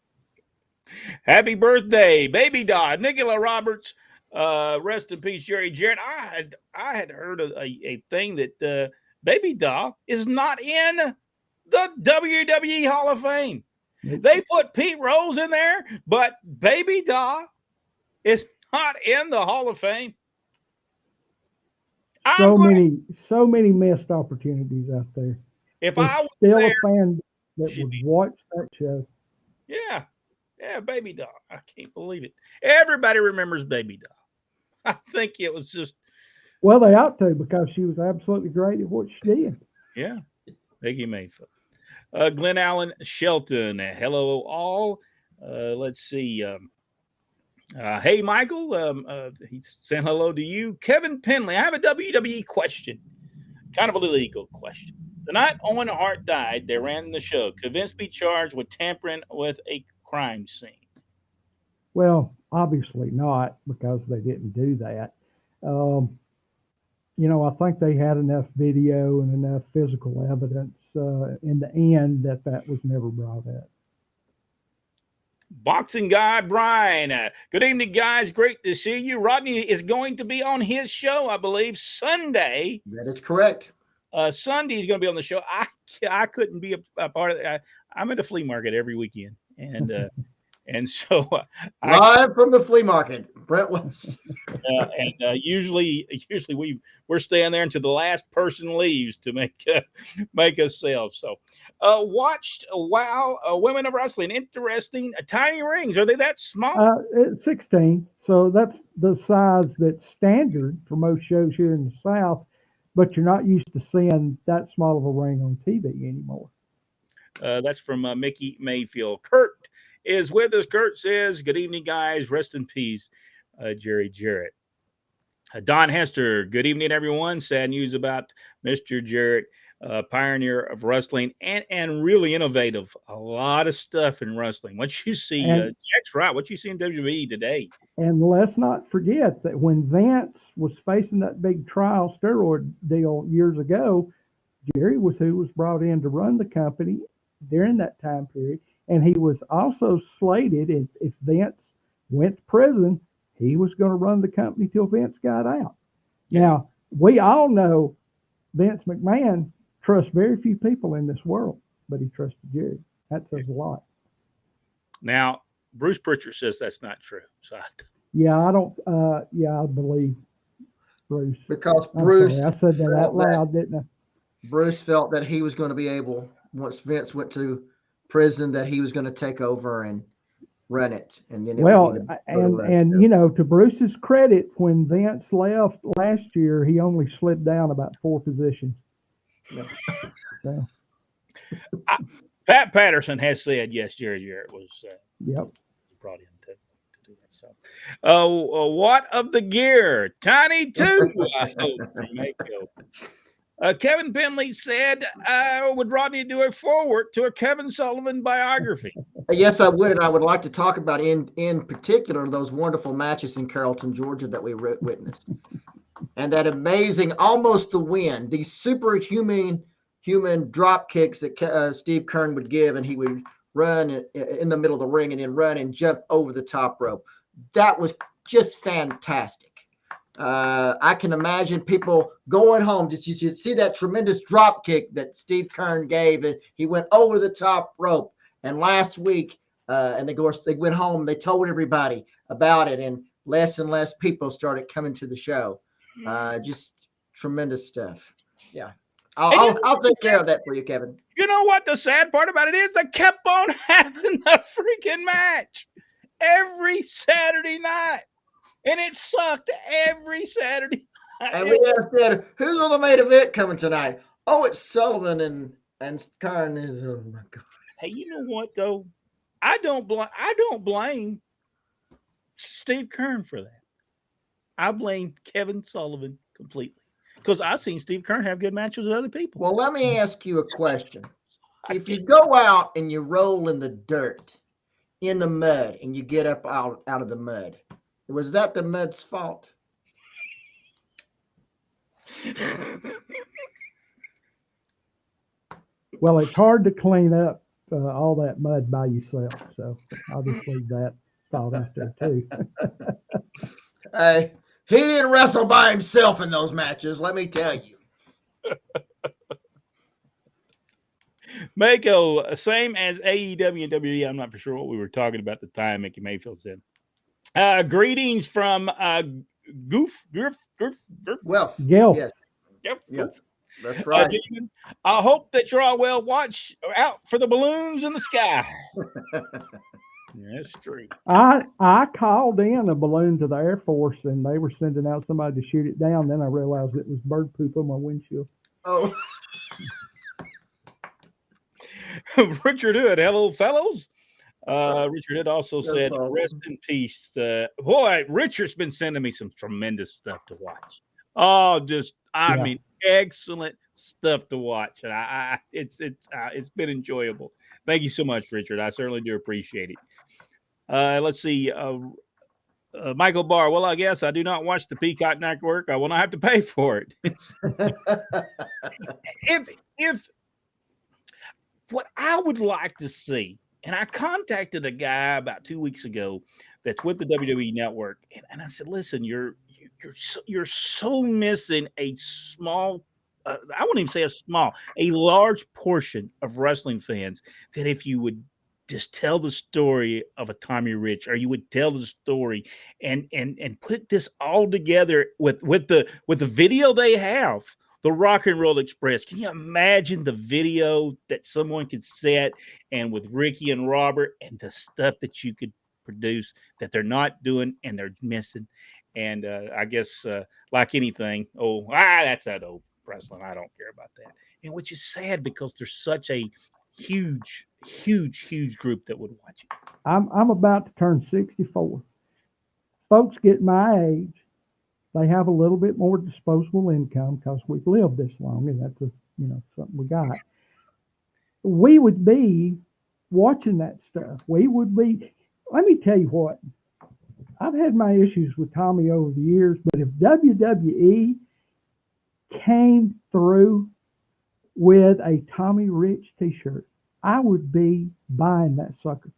Happy birthday, baby doll, Nicola Roberts. Rest in peace, Jerry Jarrett. I had heard a thing that Baby Doll is not in the WWE Hall of Fame. They put Pete Rose in there, but Baby Doll is not in the Hall of Fame. So many missed opportunities out there. If I was still there, a fan that would watch that show. Yeah, Baby Doll. I can't believe it. Everybody remembers Baby Doll. I think it was just. Well, they ought to, because she was absolutely great at what she did. Yeah. Peggy Mayfield. Glenn Allen Shelton. Hello, all. Let's see. Hey, Michael. He's saying hello to you. Kevin Penley. I have a WWE question. Kind of a legal question. The night Owen Hart died, they ran the show. Could Vince be charged with tampering with a crime scene? Well, obviously not, because they didn't do that. I think they had enough video and enough physical evidence in the end that was never brought up. Boxing guy Brian. Good evening, guys. Great to see you. Rodney is going to be on his show, I believe, Sunday. That is correct. Sunday he's going to be on the show. I couldn't be a part of that. I'm at the flea market every weekend, and and so live from the flea market, Brett was. Usually we're staying there until the last person leaves to make us sell. So watched Women of Wrestling. Interesting. Tiny rings. Are they that small? It's 16. So that's the size that's standard for most shows here in the South, but you're not used to seeing that small of a ring on TV anymore. That's from Mickey Mayfield. Kurt is with us. Kurt says, good evening, guys. Rest in peace, Jerry Jarrett. Don Hester, good evening, everyone. Sad news about Mr. Jarrett, pioneer of wrestling and really innovative. A lot of stuff in wrestling. What you see, Jack's right. What you see in WWE today. And let's not forget that when Vince was facing that big trial steroid deal years ago, Jerry was who was brought in to run the company during that time period. And he was also slated, if Vince went to prison, he was going to run the company till Vince got out. Now, we all know Vince McMahon trusts very few people in this world, but he trusted Jerry. That says a lot. Now, Bruce Pritchard says that's not true. So I believe Bruce. Because Bruce, I said that out loud, didn't I? Bruce felt that he was going to be able, once Vince went to prison, that he was going to take over and run it, and then it Well, would be the and you know, to Bruce's credit, when Vince left last year, he only slid down about 4 positions. Yeah. So, Pat Patterson has said yes, Jarrett was yep. brought in to do that. So, what of the gear? Tiny too. I hope from Mako. Kevin Penley said, would Rodney do a forward to a Kevin Sullivan biography? Yes, I would, and I would like to talk about in particular those wonderful matches in Carrollton, Georgia that we witnessed, and that amazing, almost the win, these superhuman drop kicks that Steve Keirn would give, and he would run in the middle of the ring and then run and jump over the top rope. That was just fantastic. I can imagine people going home. Did you see that tremendous drop kick that Steve Keirn gave? And he went over the top rope. And last week, and of course, they went home. They told everybody about it, and less people started coming to the show. Just tremendous stuff. Yeah, I'll take care of that for you, Kevin. You know what the sad part about it is? They kept on having the freaking match every Saturday night. And it sucked every Saturday night. And we said, who's on the main event coming tonight? Oh, it's Sullivan and Keirn. Oh my God. Hey, you know what though? I don't blame Steve Keirn for that. I blame Kevin Sullivan completely. Because I've seen Steve Keirn have good matches with other people. Well, let me ask you a question. If you go out and you roll in the dirt, in the mud, and you get up out of the mud, was that the mud's fault? Well, it's hard to clean up all that mud by yourself, so I'll just leave that thought out there too. Hey, he didn't wrestle by himself in those matches, let me tell you. Mako, same as AEW and WWE. I'm not for sure what we were talking about at the time. Mickey Mayfield said. Greetings from Goof. Well, Gil. yes. Goof. That's right. I hope that you're all well. Watch out for the balloons in the sky. That's true. I called in a balloon to the Air Force, and they were sending out somebody to shoot it down. Then I realized it was bird poop on my windshield. Oh. Richard Hood, hello, fellows. Richard Hood also said, rest in peace. Boy, Richard's been sending me some tremendous stuff to watch. Oh, I mean, excellent stuff to watch. And it's been enjoyable. Thank you so much, Richard. I certainly do appreciate it. Let's see. Michael Barr, well, I guess I do not watch the Peacock Network. I will not have to pay for it. if what I would like to see, and I contacted a guy about 2 weeks ago that's with the WWE Network, and I said, listen, you're so missing a small, I wouldn't even say a large portion of wrestling fans, that if you would just tell the story of a Tommy Rich, or you would tell the story and put this all together with the video they have, the Rock and Roll Express. Can you imagine the video that someone could set, and with Ricky and Robert, and the stuff that you could produce that they're not doing and they're missing? And I guess like anything, that's that old wrestling. I don't care about that. And which is sad, because there's such a huge group that would watch it. I'm about to turn 64. Folks get my age, they have a little bit more disposable income because we've lived this long, and that's something we got. We would be watching that stuff. We would be. Let me tell you what. I've had my issues with Tommy over the years, but if WWE came through with a Tommy Rich T-shirt, I would be buying that sucker,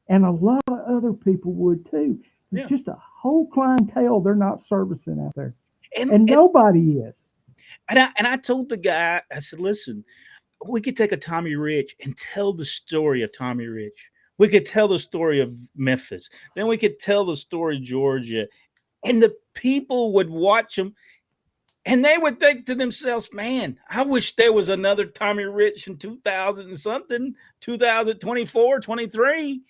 and a lot of other people would too. There's just a whole clientele they're not servicing out there, and nobody is. And I told the guy, I said, listen, we could take a Tommy Rich and tell the story of Tommy Rich. We could tell the story of Memphis. Then we could tell the story of Georgia, and the people would watch them, and they would think to themselves, man, I wish there was another Tommy Rich in 2000 and something, 2024, 23.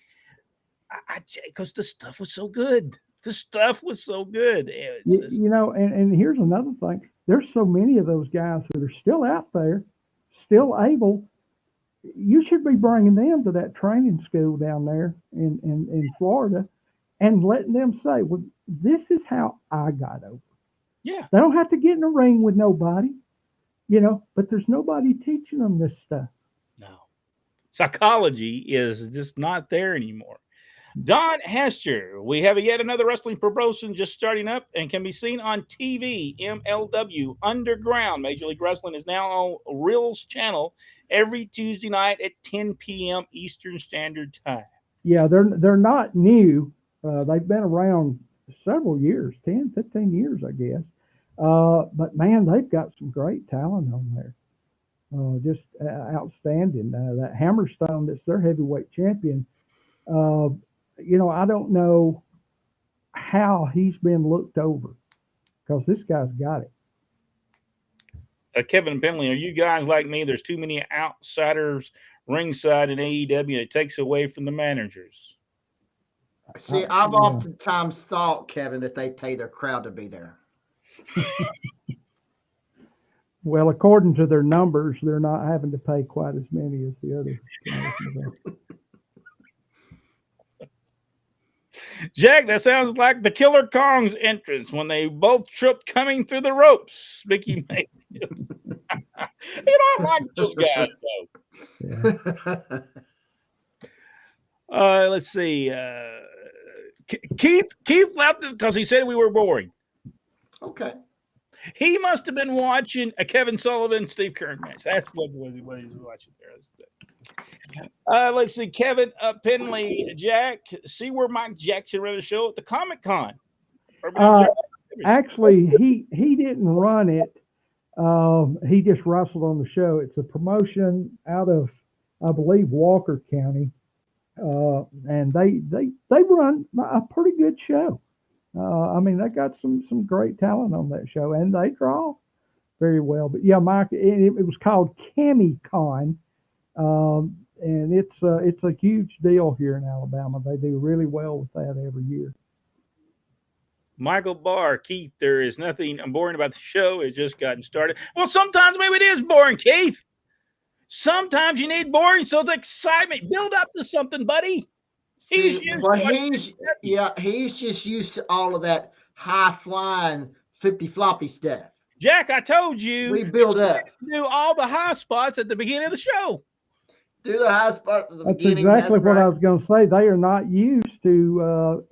because the stuff was so good. The stuff was so good. And here's another thing. There's so many of those guys that are still out there, still able. You should be bringing them to that training school down there in Florida and letting them say, well, this is how I got over. Yeah. They don't have to get in a ring with nobody, but there's nobody teaching them this stuff. No. Psychology is just not there anymore. Don Hester, we have yet another wrestling promotion just starting up and can be seen on TV. MLW Underground Major League Wrestling is now on Reel's channel every Tuesday night at 10 p.m. Eastern Standard Time. Yeah, they're not new. They've been around several years, 10, 15 years, I guess. But man, they've got some great talent on there. Just outstanding. That Hammerstone, that's their heavyweight champion. I don't know how he's been looked over because this guy's got it. Kevin Penley, are you guys like me? There's too many outsiders ringside in AEW. It takes away from the managers. See, I've oftentimes thought, Kevin, that they pay their crowd to be there. Well, according to their numbers, they're not having to pay quite as many as the other. Jack, that sounds like the Killer Kong's entrance when they both tripped coming through the ropes. Mickey Mayfield. I like those guys, though. Yeah. Let's see. Keith left because he said we were boring. Okay. He must have been watching a Kevin Sullivan, Steve Kerr match. That's what he was watching there. Let's see. Kevin Penley, Jack, see where Mike Jackson ran a show at the Comic-Con. Actually, he didn't run it. He just wrestled on the show. It's a promotion out of, I believe, Walker County. And they run a pretty good show. They got some great talent on that show, and they draw very well. But yeah, Mike, it was called CamiCon, and it's a huge deal here in Alabama. They do really well with that every year. Michael Barr, Keith, there is nothing boring about the show. It's just gotten started. Well, sometimes maybe it is boring, Keith. Sometimes you need boring, so the excitement build up to something, buddy. He's just used to all of that high flying flippy floppy stuff. Jack, I told you we build up. Do all the high spots at the beginning of the show. Do the high spots at the beginning. That's exactly what I was going to say. They are not used to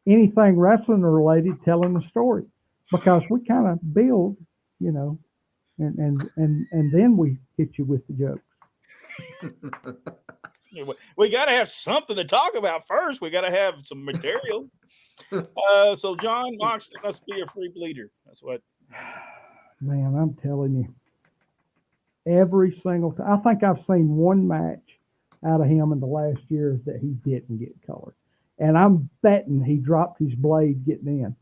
anything wrestling related telling the story because we kind of build, and then we hit you with the jokes. We got to have something to talk about first. We got to have some material. So John Moxley must be a freak leader. That's what. Man, I'm telling you, every single time. I think I've seen one match out of him in the last year that he didn't get colored, and I'm betting he dropped his blade getting in.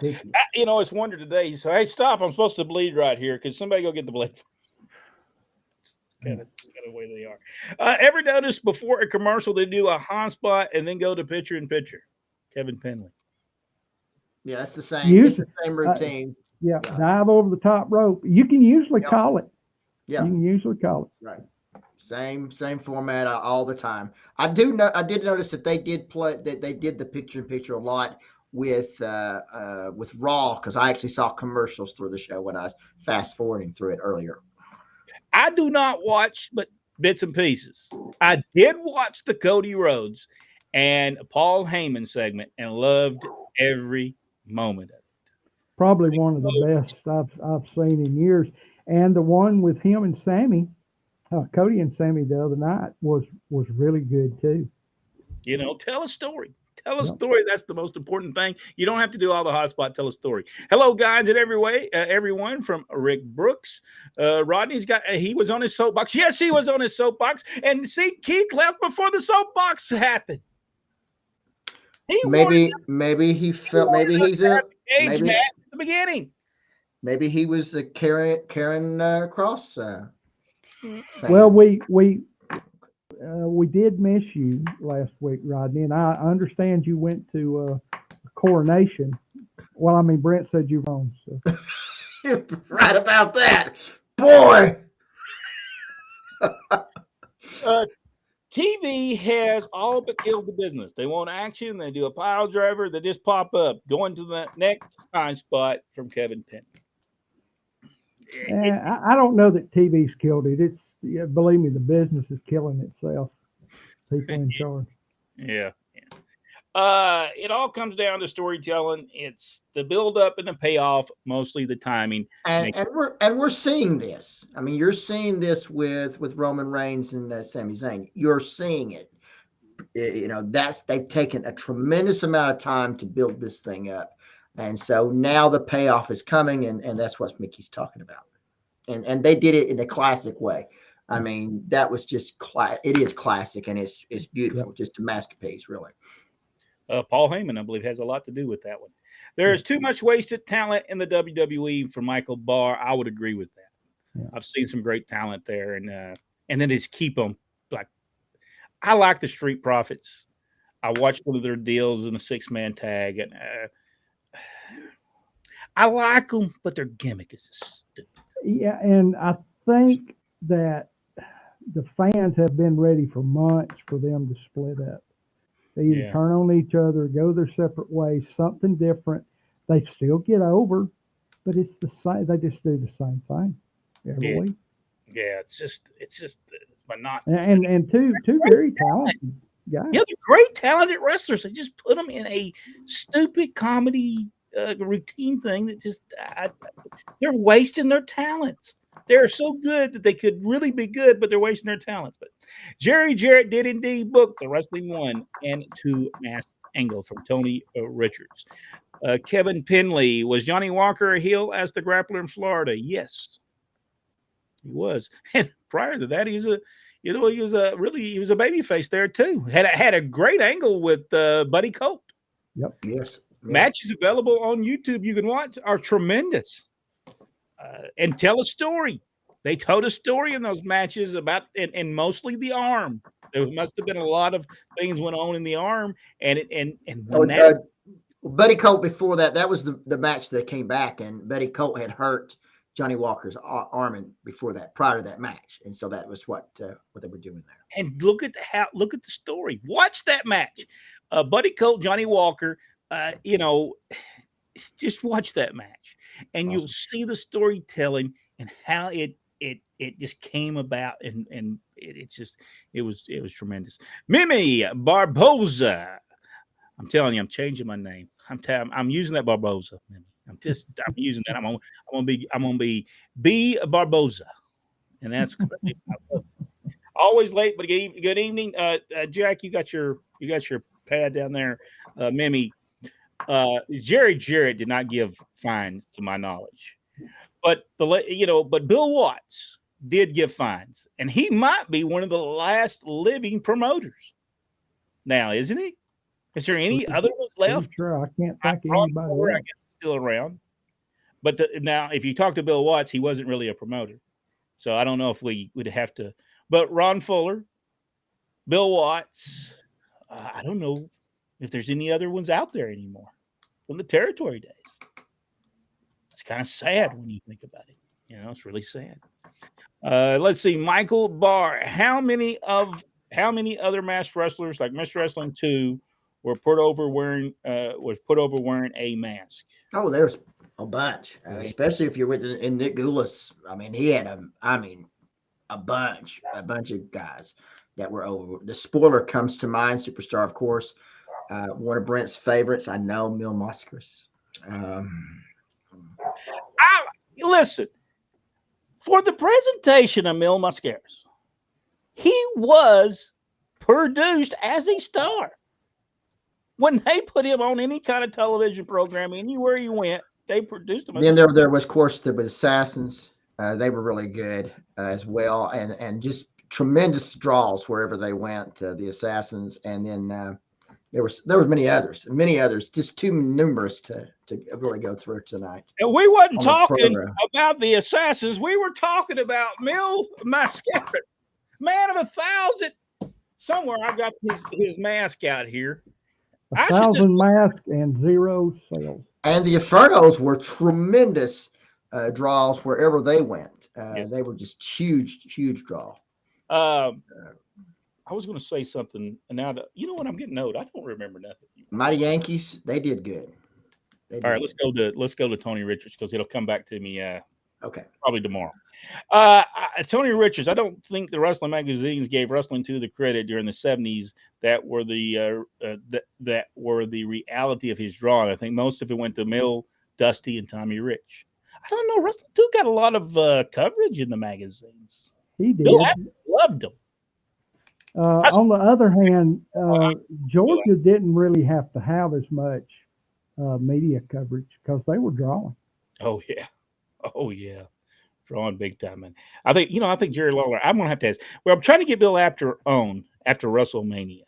It's Wonder today. He said, "Hey, stop! I'm supposed to bleed right here. Could somebody go get the blade?" Kind of the way they are. Ever notice before a commercial they do a high spot and then go to picture in picture? Kevin Penley. Yeah, it's the same. It's the same routine. Dive over the top rope. You can usually call it. Yeah, you can usually call it. Right. Same format all the time. I did notice that they did the picture in picture a lot with Raw because I actually saw commercials through the show when I was fast forwarding through it earlier. I do not watch but bits and pieces. I did watch the Cody Rhodes and Paul Heyman segment and loved every moment of it. Probably one of the best I've seen in years. And the one with him and Sammy, Cody and Sammy the other night was really good too. Tell a story. Tell a story. That's the most important thing. You don't have to do all the hot spot. Tell a story. Hello, guys, and everyone from Rick Brooks. Rodney's he was on his soapbox. Yes, he was on his soapbox. And see, Keith left before the soapbox happened. Maybe he felt maybe he's a age man at the beginning. Maybe he was a Karen Cross. Well, we did miss you last week, Rodney, and I understand you went to coronation. Well, I mean, Brent said you were wrong. So. Right about that, boy. TV has all but killed the business. They want action. They do a pile driver. They just pop up. Going to the next time spot from Kevin Penn. I don't know that TV's killed it. Believe me, the business is killing itself. People in charge. Yeah. It all comes down to storytelling. It's the build up and the payoff, mostly the timing. And we're seeing this. I mean, you're seeing this with Roman Reigns and Sami Zayn. You're seeing it. You know, they've taken a tremendous amount of time to build this thing up, and so now the payoff is coming, and that's what Mickey's talking about. And they did it in a classic way. I mean, that was just it is classic, and it's beautiful, just a masterpiece, really. Paul Heyman, I believe, has a lot to do with that one. There is too much wasted talent in the WWE for Michael Barr. I would agree with that. Yeah. I've seen some great talent there, and then just keep them. Like, I like the Street Profits. I watched one of their deals in a 6-man tag, and I like them, but their gimmick is stupid. Yeah, and I think that the fans have been ready for months for them to split up. They either turn on each other, go their separate ways, something different. They still get over, but it's the same. They just do the same thing every week. Yeah, it's monotonous. And two very talented guys. Yeah, they're great talented wrestlers. They just put them in a stupid comedy routine thing that just they're wasting their talents. They're so good that they could really be good, but they're wasting their talents. But Jerry Jarrett did indeed book the Wrestling 1 and 2 mask angle from Tony Richards. Kevin Penley, was Johnny Walker a heel as the grappler in Florida? Yes, he was. And prior to that, he was a babyface there too. Had a great angle with Buddy Colt. Yep. Yes. Matches available on YouTube you can watch are tremendous. And tell a story. They told a story in those matches about and mostly the arm. There must have been a lot of things went on in the arm, Buddy Colt before that was the match that came back, and Buddy Colt had hurt Johnny Walker's arm before that, prior to that match, and so that was what they were doing there. And look at the story. Watch that match, Buddy Colt, Johnny Walker. Just watch that match. And you'll see the storytelling and how it just came about, and it was tremendous. Mimi Barboza, I'm telling you, I'm changing my name. I'm using that Barboza. I'm using that. I'm gonna be B Barboza, and that's always late, but good evening, Jack. You got your pad down there, Mimi. Jerry Jarrett did not give fines to my knowledge, but Bill Watts did give fines, and he might be one of the last living promoters now, isn't he? Is there any other ones left? Sure, I can't think of anybody else. Still around, but now if you talk to Bill Watts, he wasn't really a promoter, so I don't know if we would have to. But Ron Fuller, Bill Watts, I don't know if there's any other ones out there anymore from the territory days. It's kind of sad when you think about it. It's really sad. Let's see, Michael Barr. How many other masked wrestlers like Mr. Wrestling 2 were put over wearing a mask? Oh, there's a bunch, especially if you're with Nick Goulas. I mean, he had a bunch of guys that were over. The Spoiler comes to mind. Superstar, of course. One of Brent's favorites, I know, Mil Mascaras. Listen, for the presentation of Mil Mascaras, he was produced as a star. When they put him on any kind of television program, anywhere he went, they produced him. Then there was, of course, the Assassins. They were really good as well, and just tremendous draws wherever they went. The Assassins, and then there was many others, just too numerous to really go through tonight. And we wasn't on the talking program. about the assassins. We were talking about Mil Mascaras, man of 1,000. Somewhere I've got his mask out here. 1,000 masks and 0 sales. And the Infernos were tremendous draws wherever they went. Yes. They were just huge draw. I was going to say something, and now you know what, I'm getting old. I don't remember nothing. Mighty Yankees, they did good. All right, let's go to Tony Richards because it'll come back to me. Okay, probably tomorrow. Tony Richards, I don't think the wrestling magazines gave Wrestling 2 the credit during the 70s that were the reality of his drawing. I think most of it went to Mil, Dusty, and Tommy Rich. I don't know. Wrestling 2 got a lot of coverage in the magazines. He did. Bill loved them. On the other hand, Georgia didn't really have to have as much media coverage because they were drawing. Oh yeah, drawing big time, man. I think Jerry Lawler. I'm gonna have to ask. Well, I'm trying to get Bill after WrestleMania,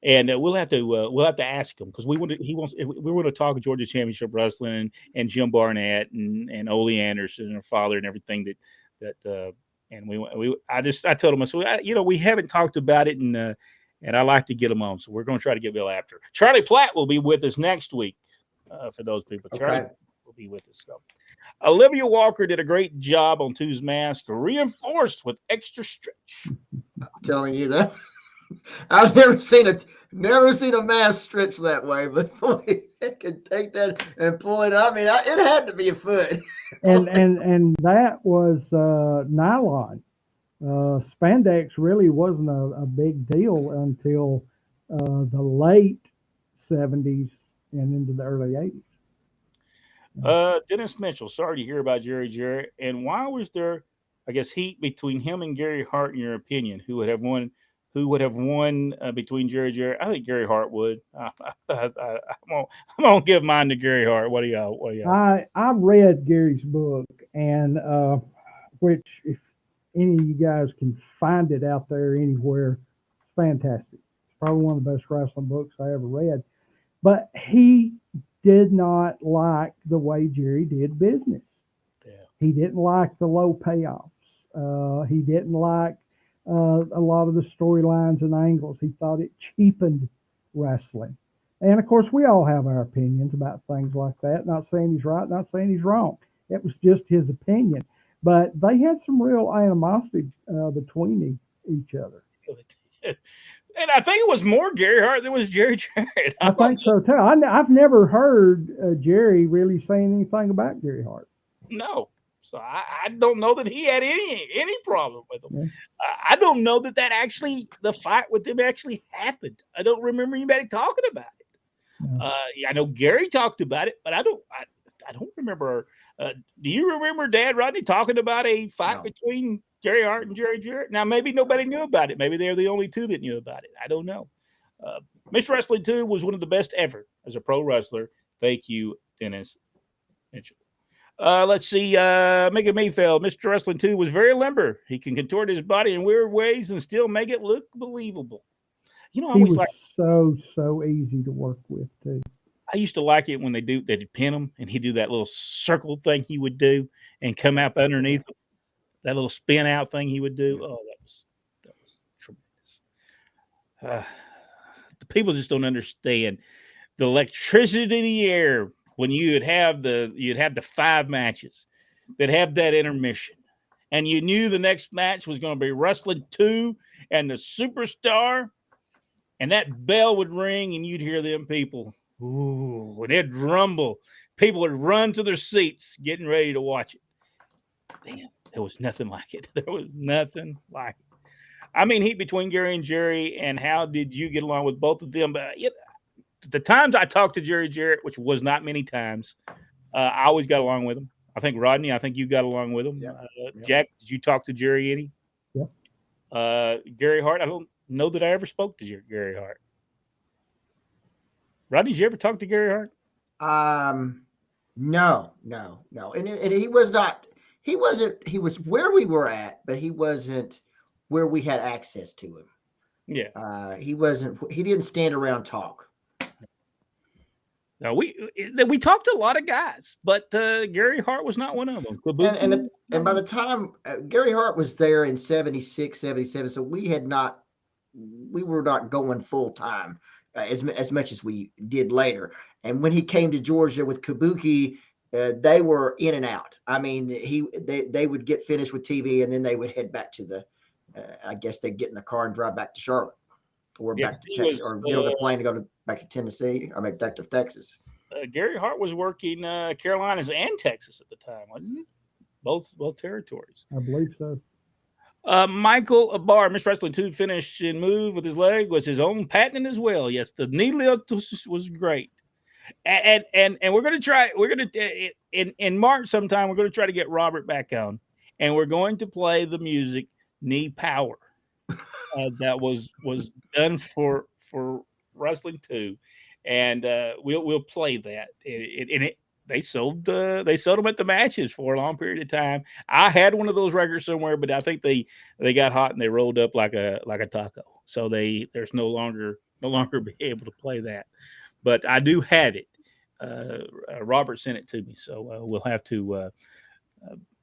and we'll have to ask him because we want to talk Georgia Championship Wrestling and Jim Barnett and Ole Anderson, her father, and everything that. And I told him, so we haven't talked about it, and I like to get him on, so we're going to try to get Bill after. Charlie Platt will be with us next week. For those people, okay. Charlie will be with us. So, Olivia Walker did a great job on 2's mask, reinforced with extra stretch. I'm telling you that I've never seen a mask stretch that way, but boy, it can take that and pull it up. I mean, it had to be a foot. and that was nylon. Spandex really wasn't a big deal until the late 70s and into the early 80s. Dennis Mitchell, sorry to hear about Jerry Jarrett. And why was there, I guess, heat between him and Gary Hart, in your opinion? Who would have won between Jerry Jarrett? I think Gary Hart would. I'm gonna give mine to Gary Hart. What do y'all? I read Gary's book, and which, if any of you guys can find it out there anywhere, it's fantastic. It's probably one of the best wrestling books I ever read. But he did not like the way Jerry did business. Yeah. He didn't like the low payoffs. He didn't like a lot of the storylines and angles. He thought it cheapened wrestling. And of course, we all have our opinions about things like that. Not saying he's right, not saying he's wrong. It was just his opinion. But they had some real animosity between each other. And I think it was more Gary Hart than was Jerry Jarrett. I think so too. I've never heard Jerry really saying anything about Gary Hart. No. So I don't know that he had any problem with him. Yeah. I don't know that actually, the fight with him actually happened. I don't remember anybody talking about it. Yeah. I know Gary talked about it, but I don't remember. Do you remember Dad Rodney talking about a fight between Gary Hart and Jerry Jarrett? Now, maybe nobody knew about it. Maybe they're the only two that knew about it. I don't know. Mr. Wrestling 2 was one of the best ever as a pro wrestler. Thank you, Dennis Mitchell. Let's see. Mickey Mayfield. Mr. Wrestling 2 was very limber. He can contort his body in weird ways and still make it look believable. I always was so easy to work with too. I used to like it when they'd pin him and he'd do that little circle thing he would do and come out underneath him. That little spin out thing he would do. Oh, that was tremendous. The people just don't understand the electricity in the air when you'd have the 5 matches that have that intermission, and you knew the next match was going to be Wrestling 2 and the Superstar, and that bell would ring and you'd hear them people. Ooh, and it'd rumble. People would run to their seats getting ready to watch it. Damn, there was nothing like it. There was nothing like it. I mean, heat between Gary and Jerry, and how did you get along with both of them? The times I talked to Jerry Jarrett, which was not many times, I always got along with him. I think Rodney, you got along with him. Yeah. Jack, did you talk to Jerry any? Yeah. Gary Hart, I don't know that I ever spoke to Gary Hart. Rodney, did you ever talk to Gary Hart? No. And he was not, he was where we were at, but he wasn't where we had access to him. Yeah. He didn't stand around talk. Now we talked to a lot of guys, but Gary Hart was not one of them. And by the time Gary Hart was there in 76, 77, so we were not going full time as much as we did later. And when he came to Georgia with Kabuki, they were in and out. I mean, they would get finished with TV and then they would head back to the. I guess they'd get in the car and drive back to Charlotte, or back to Texas, or get on the plane to go back to Tennessee, or back to Texas. Gary Hart was working Carolinas and Texas at the time, wasn't it? Both territories. I believe so. Michael Barr, Mr. Wrestling 2 finish and move with his leg was his own patent as well. Yes, the knee lift was great. And we're going to try, in March sometime, we're going to try to get Robert back on, and we're going to play the music Knee Power that was done for Wrestling 2. And we'll play that. They sold them at the matches for a long period of time. I had one of those records somewhere, but I think they got hot and they rolled up like a taco. So there's no longer be able to play that. But I do have it. Robert sent it to me, so we'll have to.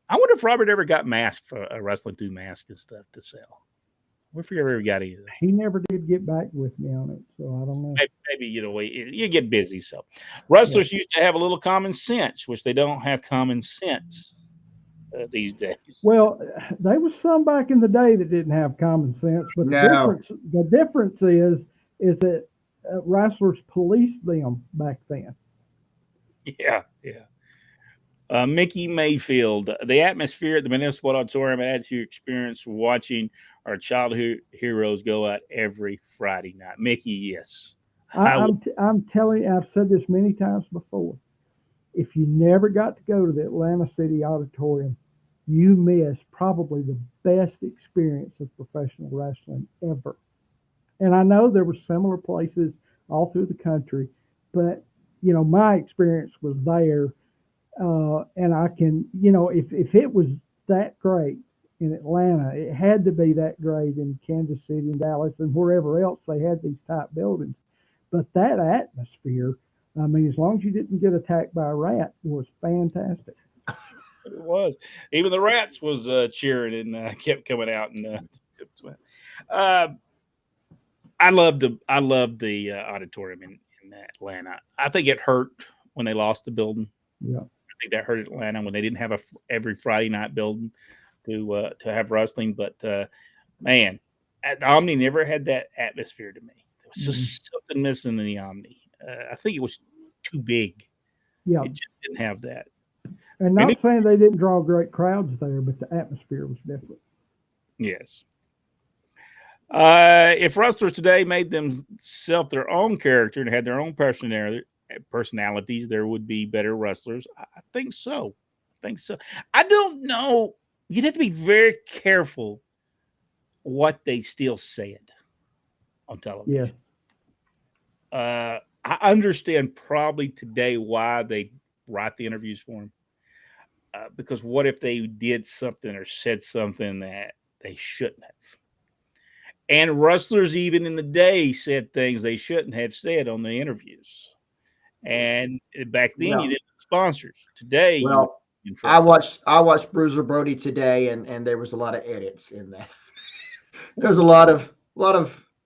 I wonder if Robert ever got masked for a Wrestling 2 mask and stuff to sell. I wonder if he ever got any of that. He never did get back with me on it, so I don't know. Maybe you get busy. So wrestlers used to have a little common sense, which they don't have common sense these days. Well, there was some back in the day that didn't have common sense, but the difference is that wrestlers policed them back then. Yeah. Mickey Mayfield, the atmosphere at the Minnesota Auditorium adds to your experience watching our childhood heroes go out every Friday night. Mickey, yes. I'm telling you, I've said this many times before. If you never got to go to the Atlanta City Auditorium, you miss probably the best experience of professional wrestling ever. And I know there were similar places all through the country, but my experience was there. And I can, if it was that great in Atlanta, it had to be that great in Kansas City and Dallas and wherever else they had these type buildings. But that atmosphere, I mean, as long as you didn't get attacked by a rat, was fantastic. It was. Even the rats was cheering and kept coming out. And I loved the auditorium in Atlanta. I think it hurt when they lost the building. Yeah. I think that hurt Atlanta when they didn't have every Friday night building to have wrestling. But man, the Omni never had that atmosphere to me. There was just something missing in the Omni. I think it was too big. Yeah, it just didn't have that. And not saying they didn't draw great crowds there, but the atmosphere was different. Yes. If wrestlers today made themselves their own character and had their own personalities, there would be better wrestlers. I think so. I don't know. You'd have to be very careful what they still said on television. Yeah. I understand probably today why they write the interviews for them. Because what if they did something or said something that they shouldn't have? And wrestlers even in the day said things they shouldn't have said on the interviews. And back then you didn't have sponsors. Today, I watched Bruiser Brody today, and there was a lot of edits in that. There's a lot of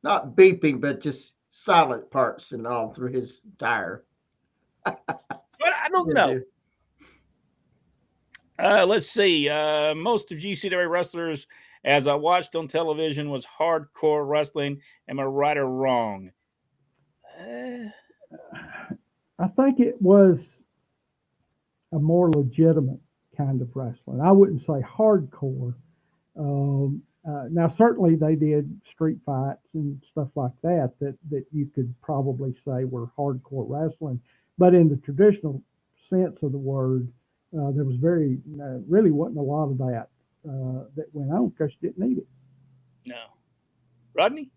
not beeping, but just silent parts and all through his entire. But I don't know. Let's see. Most of GCW wrestlers, as I watched on television, was hardcore wrestling. Am I right or wrong? I think it was a more legitimate kind of wrestling. I wouldn't say hardcore. Now, certainly they did street fights and stuff like that you could probably say were hardcore wrestling. But in the traditional sense of the word, there was really wasn't a lot of that that went on because you didn't need it. No. Rodney?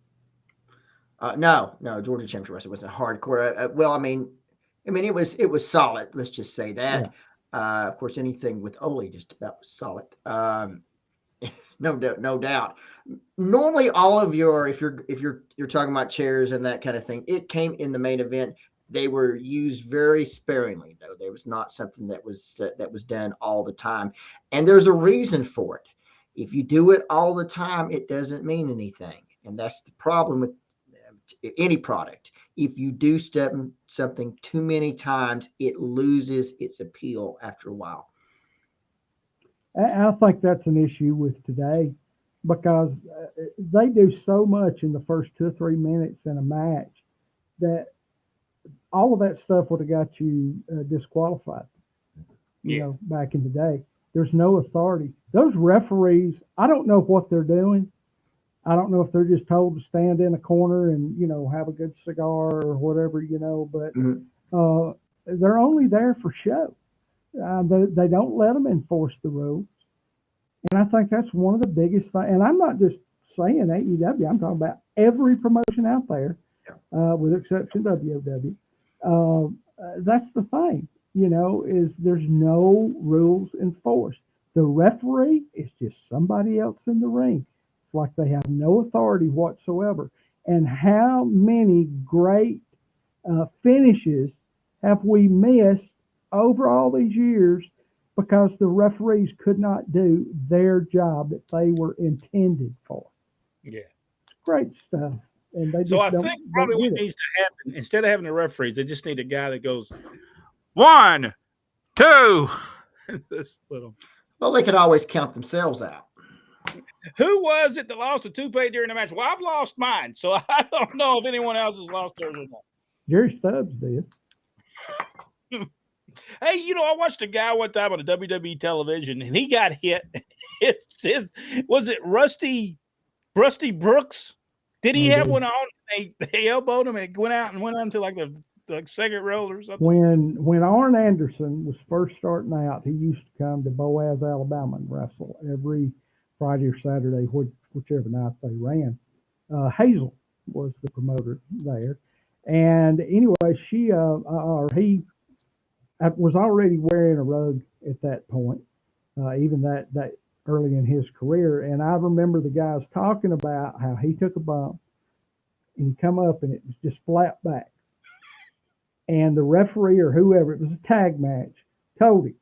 No, Georgia Championship Wrestling wasn't hardcore. Well, I mean, it was solid. Let's just say that. Yeah. Of course, anything with Ole just about was solid. No doubt. Normally, all of if you're talking about chairs and that kind of thing, it came in the main event. They were used very sparingly, though. There was not something that was done all the time, and there's a reason for it. If you do it all the time, it doesn't mean anything, and that's the problem with any product. If you do something too many times, it loses its appeal after a while. I think that's an issue with today because they do so much in the first 2 or 3 minutes in a match that all of that stuff would have got you disqualified. You know, back in the day, there's no authority. Those referees, I don't know what they're doing. I don't know if they're just told to stand in a corner and, you know, have a good cigar or whatever, you know, but they're only there for show. They don't let them enforce the rules. And I think that's one of the biggest things. And I'm not just saying AEW, I'm talking about every promotion out there, with exception of WOW. That's the thing, you know, is there's no rules enforced. The referee is just somebody else in the ring. It's like they have no authority whatsoever. And how many great finishes have we missed over all these years because the referees could not do their job that they were intended for? Yeah. Great stuff. And they so I think probably what needs to happen, instead of having the referees, they just need a guy that goes 1, 2. This little. Well, they could always count themselves out. Who was it that lost a toupee during the match? Well, I've lost mine, so I don't know if anyone else has lost theirs or not. Jerry Stubbs did. Hey, you know, I watched a guy one time on the WWE television, and he got hit. Was it Rusty Brooks? Did he have one on? They elbowed him and went out and went on to like the second row or something. When Arn Anderson was first starting out, he used to come to Boaz, Alabama, and wrestle every Friday or Saturday, whichever night they ran. Hazel was the promoter there, and anyway, he was already wearing a rug at that point, even that early in his career. And I remember the guys talking about how he took a bump and he come up and it was just flat back. And the referee or whoever, it was a tag match, told him,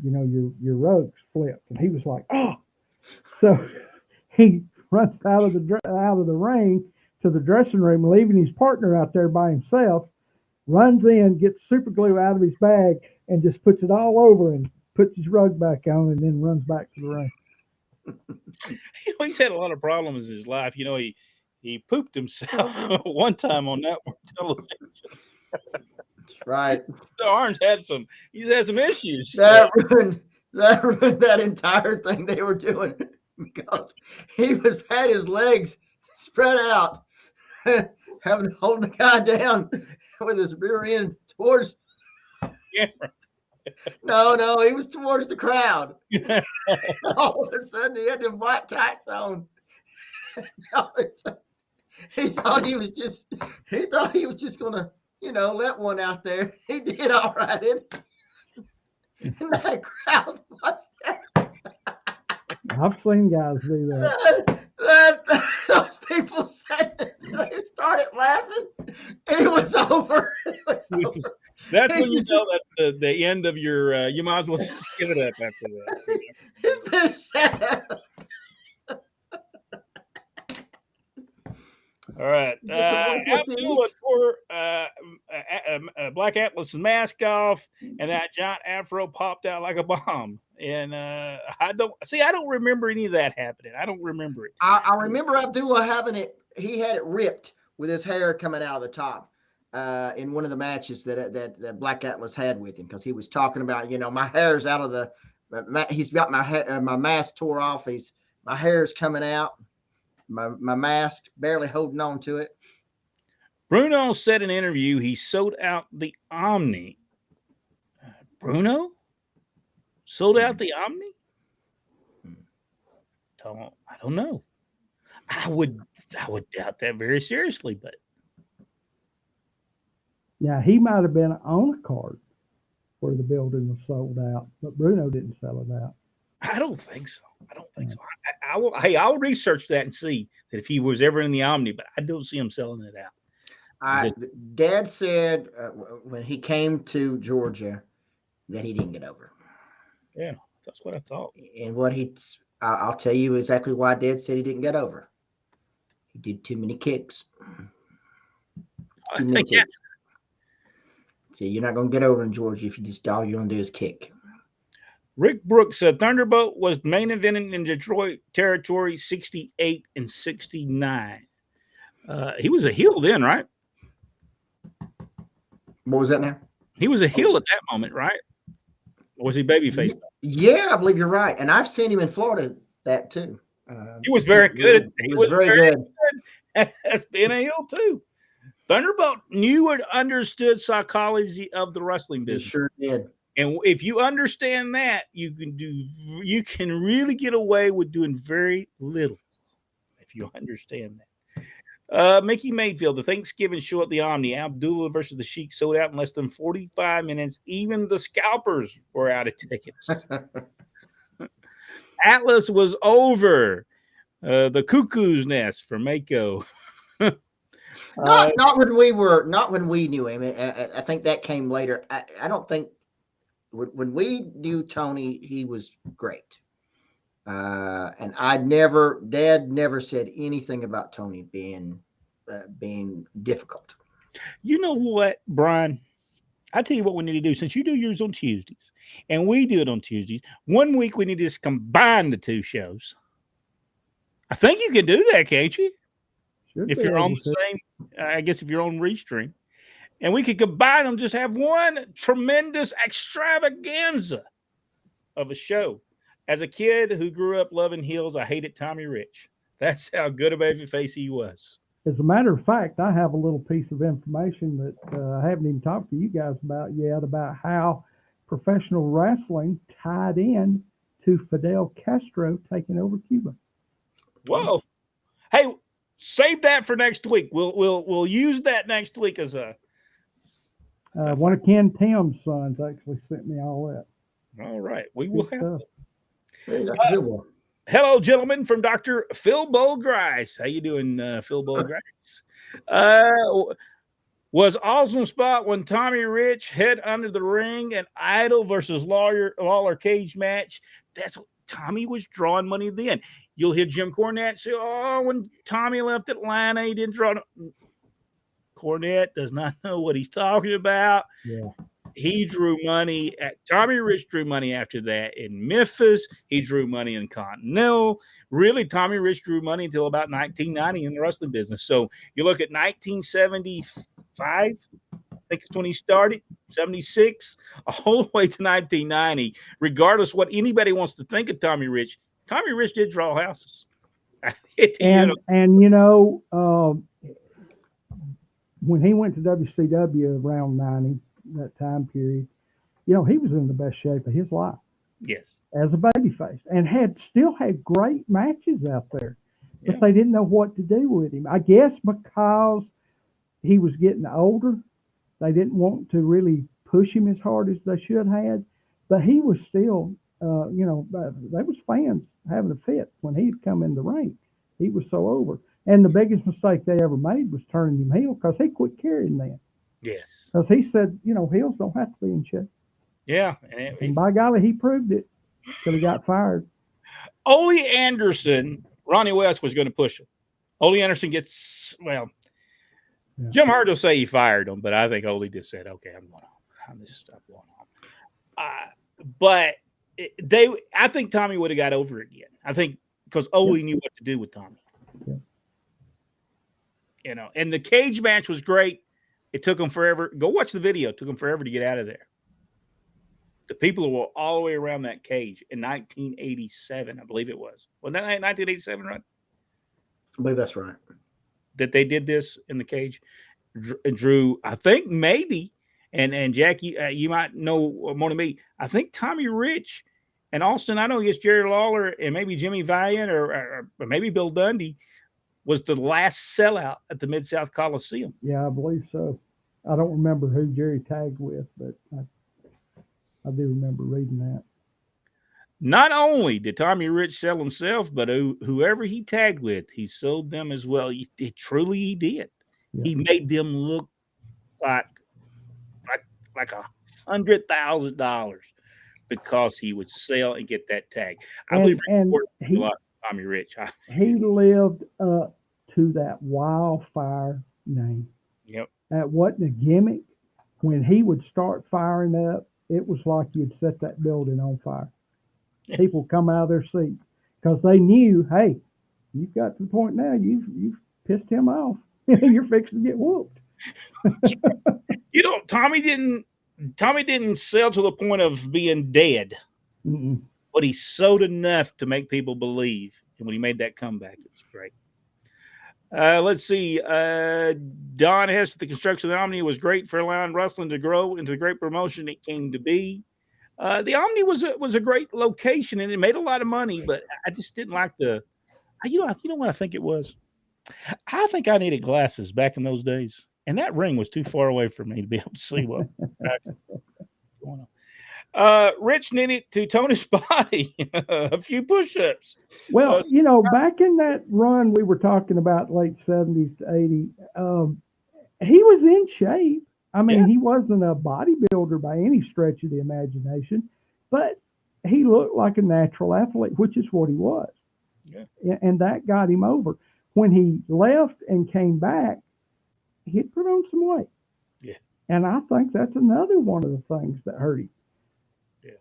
you know, your rug's flipped. And he was like, oh. So he runs out of the ring to the dressing room, leaving his partner out there by himself, runs in, gets super glue out of his bag, and just puts it all over and puts his rug back on and then runs back to the ring. You know, he's had a lot of problems in his life. You know, he pooped himself one time on network television. That's right. So he's had some issues. That ruined that entire thing they were doing because he had his legs spread out, holding the guy down with his rear end towards camera. No, he was towards the crowd. All of a sudden, he had them white tights on. He thought he was just gonna, you know, let one out there. He did all right. And that crowd watched that. I've seen guys do that. Those people said they started laughing. It was over. That's when you know that's the end of your. You might as well just give it up after that. All right. Abdullah tore Black Atlas's mask off, and that giant afro popped out like a bomb. And I don't remember any of that happening. I don't remember it. I remember Abdullah having it. He had it ripped with his hair coming out of the top in one of the matches that Black Atlas had with him, because he was talking about, you know, my hair's out of the. He's got my mask tore off. My hair's coming out. My mask barely holding on to it. Bruno said in an interview he sold out the Omni. Bruno sold out the Omni? I don't know. I would doubt that very seriously, but yeah, he might have been on a card where the building was sold out, but Bruno didn't sell it out. I don't think so. I'll research that and see that if he was ever in the Omni, but I don't see him selling it out. Dad said when he came to Georgia that he didn't get over. Yeah, that's what I thought. And I'll tell you exactly why Dad said he didn't get over. He did too many kicks. Too many kicks. See, you're not going to get over in Georgia if you just all you're going to do is kick. Rick Brooks said Thunderbolt was main evented in Detroit territory 68 and 69. He was a heel then, right? What was that now? He was a heel at that moment, right? Or was he babyface? Yeah, I believe you're right. And I've seen him in Florida that too. He was very good. He was very good. As being a heel too. Thunderbolt knew and understood psychology of the wrestling business. He sure did. And if you understand that, you can really get away with doing very little if you understand that. Mickey Mayfield, the Thanksgiving show at the Omni, Abdullah versus the Sheik sold out in less than 45 minutes. Even the scalpers were out of tickets. Atlas was over. The Cuckoo's Nest for Mako. Not when we knew him. I think that came later. I don't think when we knew Tony, he was great. And Dad never said anything about Tony being difficult. You know what, Brian? I tell you what we need to do. Since you do yours on Tuesdays and we do it on Tuesdays, one week we need to just combine the two shows. I think you can do that, can't you? Sure, if you're on the same, I guess if you're on Restream, and we could combine them, just have one tremendous extravaganza of a show. As a kid who grew up loving heels, I hated Tommy Rich. That's how good a babyface he was. As a matter of fact, I have a little piece of information that I haven't even talked to you guys about yet about how professional wrestling tied in to Fidel Castro taking over Cuba. Whoa! Hey, save that for next week. We'll use that next week as a. One of Ken Tim's sons actually sent me all that. All right, we will have. Hello, gentlemen, from Dr. Phil Bulgrice. How you doing, Phil Bulgrice? Was awesome spot when Tommy Rich head under the ring and Idol versus Lawler cage match. That's what Tommy was drawing money then. You'll hear Jim Cornette say, "Oh, when Tommy left Atlanta, he didn't draw." Cornette does not know what he's talking about. Yeah. He drew money Tommy Rich drew money after that in Memphis. He drew money in Continental. Really, Tommy Rich drew money until about 1990 in the wrestling business. So you look at 1975, I think it's when he started, 76, all the way to 1990. Regardless what anybody wants to think of Tommy Rich did draw houses. When he went to WCW around 90, that time period, he was in the best shape of his life. Yes. As a babyface, and still had great matches out there, but they didn't know what to do with him. I guess because he was getting older, they didn't want to really push him as hard as they should have. But he was still, they was fans having a fit when he'd come in the ring. He was so over. And the biggest mistake they ever made was turning him heel because he quit carrying them. Yes. Because he said, heels don't have to be in shape. Yeah. And by golly, he proved it till he got fired. Ole Anderson, Ronnie West was going to push him. Ole Anderson gets, Jim Hart will say he fired him, but I think Ole just said, okay, I'm going on. But I think Tommy would have got over again. I think because Ole knew what to do with Tommy. Yeah. And the cage match was great. It took him forever. Go watch the video. It took him forever to get out of there. The people were all the way around that cage in 1987, I believe it was. Was that 1987, right? I believe that's right. That they did this in the cage. Drew, I think maybe, and Jackie, you might know more than me. I think Tommy Rich and Austin, I know against Jerry Lawler and maybe Jimmy Valiant or maybe Bill Dundee was the last sellout at the Mid-South Coliseum. Yeah, I believe so. I don't remember who Jerry tagged with, but I do remember reading that. Not only did Tommy Rich sell himself, but whoever he tagged with, he sold them as well. He did. He made them look like $100,000 because he would sell and get that tag. I believe he Tommy Rich. He lived up to that wildfire name. Yep. That wasn't a gimmick. When he would start firing up, it was like you'd set that building on fire. People come out of their seats because they knew, hey, you've got to the point now, you've pissed him off. You're fixing to get whooped. Tommy didn't sell to the point of being dead, but he sold enough to make people believe. And when he made that comeback, it was great. Let's see. Don Hess, the construction of the Omni was great for allowing wrestling to grow into the great promotion it came to be. The Omni was a great location and it made a lot of money, but I just didn't like you know what I think it was? I think I needed glasses back in those days, and that ring was too far away for me to be able to see what was going on. Rich needed to tone his body, a few push-ups. Well, back in that run we were talking about, late 70s to 80s, he was in shape. I mean, he wasn't a bodybuilder by any stretch of the imagination, but he looked like a natural athlete, which is what he was. Yeah. And that got him over. When he left and came back, he had put on some weight. Yeah. And I think that's another one of the things that hurt him. Yeah.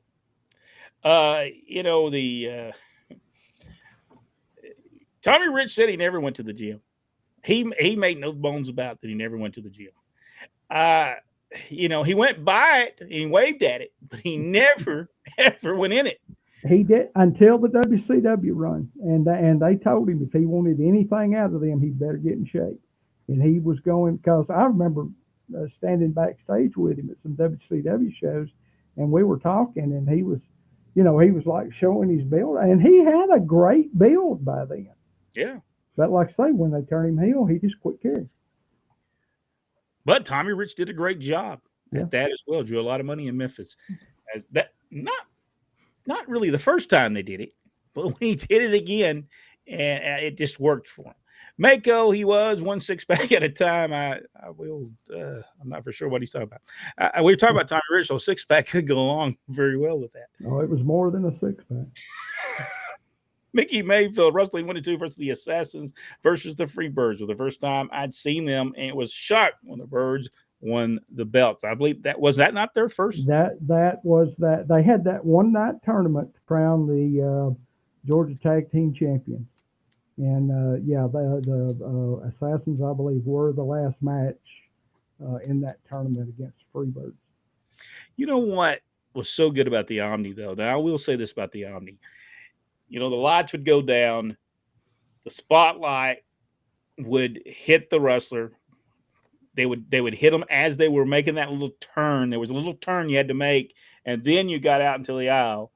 Tommy Rich said he never went to the gym. He made no bones about that he never went to the gym. He went by it and he waved at it, but he never ever went in it. He did until the WCW run, and they told him if he wanted anything out of them, he'd better get in shape. And he was going, because I remember standing backstage with him at some WCW shows, and we were talking, and he was, he was like showing his build, and he had a great build by then. Yeah. But like I say, when they turned him heel, he just quit caring. But Tommy Rich did a great job at that as well. Drew a lot of money in Memphis. As that not really the first time they did it, but when he did it again, and it just worked for him. Mako, he was 1 6-pack at a time. I'm not for sure what he's talking about. We were talking about Tommy Rich, so 6-pack could go along very well with that. Oh, it was more than a 6-pack. Mickey Mayfield, Wrestling 1 and 2 versus the Assassins versus the Freebirds. For the first time I'd seen them, and it was shocked when the Birds won the belts. I believe that not their first. That was that they had that one night tournament to crown the Georgia Tag Team Champions, and the Assassins, I believe, were the last match in that tournament against Freebirds. You know what was so good about the Omni, though? Now I will say this about the Omni. The lights would go down, the spotlight would hit the wrestler. They would hit them as they were making that little turn. There was a little turn you had to make, and then you got out into the aisle.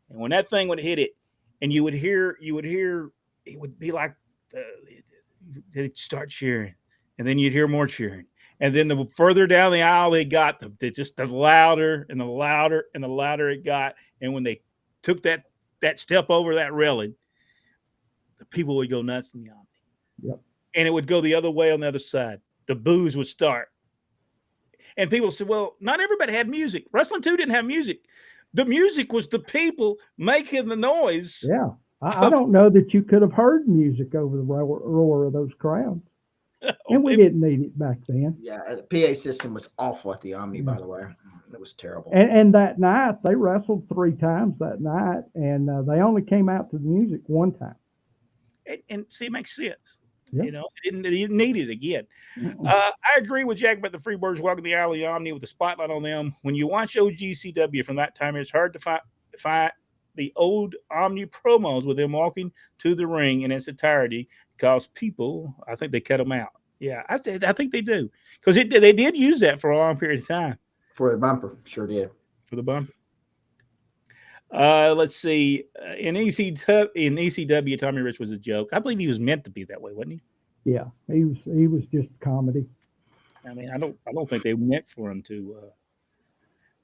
And when that thing would hit it, and you would hear, it would be like they'd start cheering, and then you'd hear more cheering. And then the further down the aisle they got, the louder and the louder and the louder it got. And when they took that step over that railing, the people would go nuts in the Omni. Yep. And it would go the other way on the other side. The boos would start. And people said, well, not everybody had music. Wrestling 2 didn't have music. The music was the people making the noise. Yeah. I don't know that you could have heard music over the roar of those crowds. And we didn't need it back then. Yeah, the PA system was awful at the Omni, by the way. It was terrible. And that night, they wrestled 3 times that night, and they only came out to the music 1 time. And see, it makes sense. Yeah. It didn't need it again. I agree with Jack about the Freebirds walking the alley Omni with the spotlight on them. When you watch OGCW from that time, it's hard to find the old Omni promos with them walking to the ring in its entirety because people, I think they cut them out. Yeah, I think they do because they did use that for a long period of time. For the bumper, sure did. For the bumper. Let's see. In ECW, Tommy Rich was a joke. I believe he was meant to be that way, wasn't he? Yeah, he was just comedy. I mean, I don't think they meant for him to.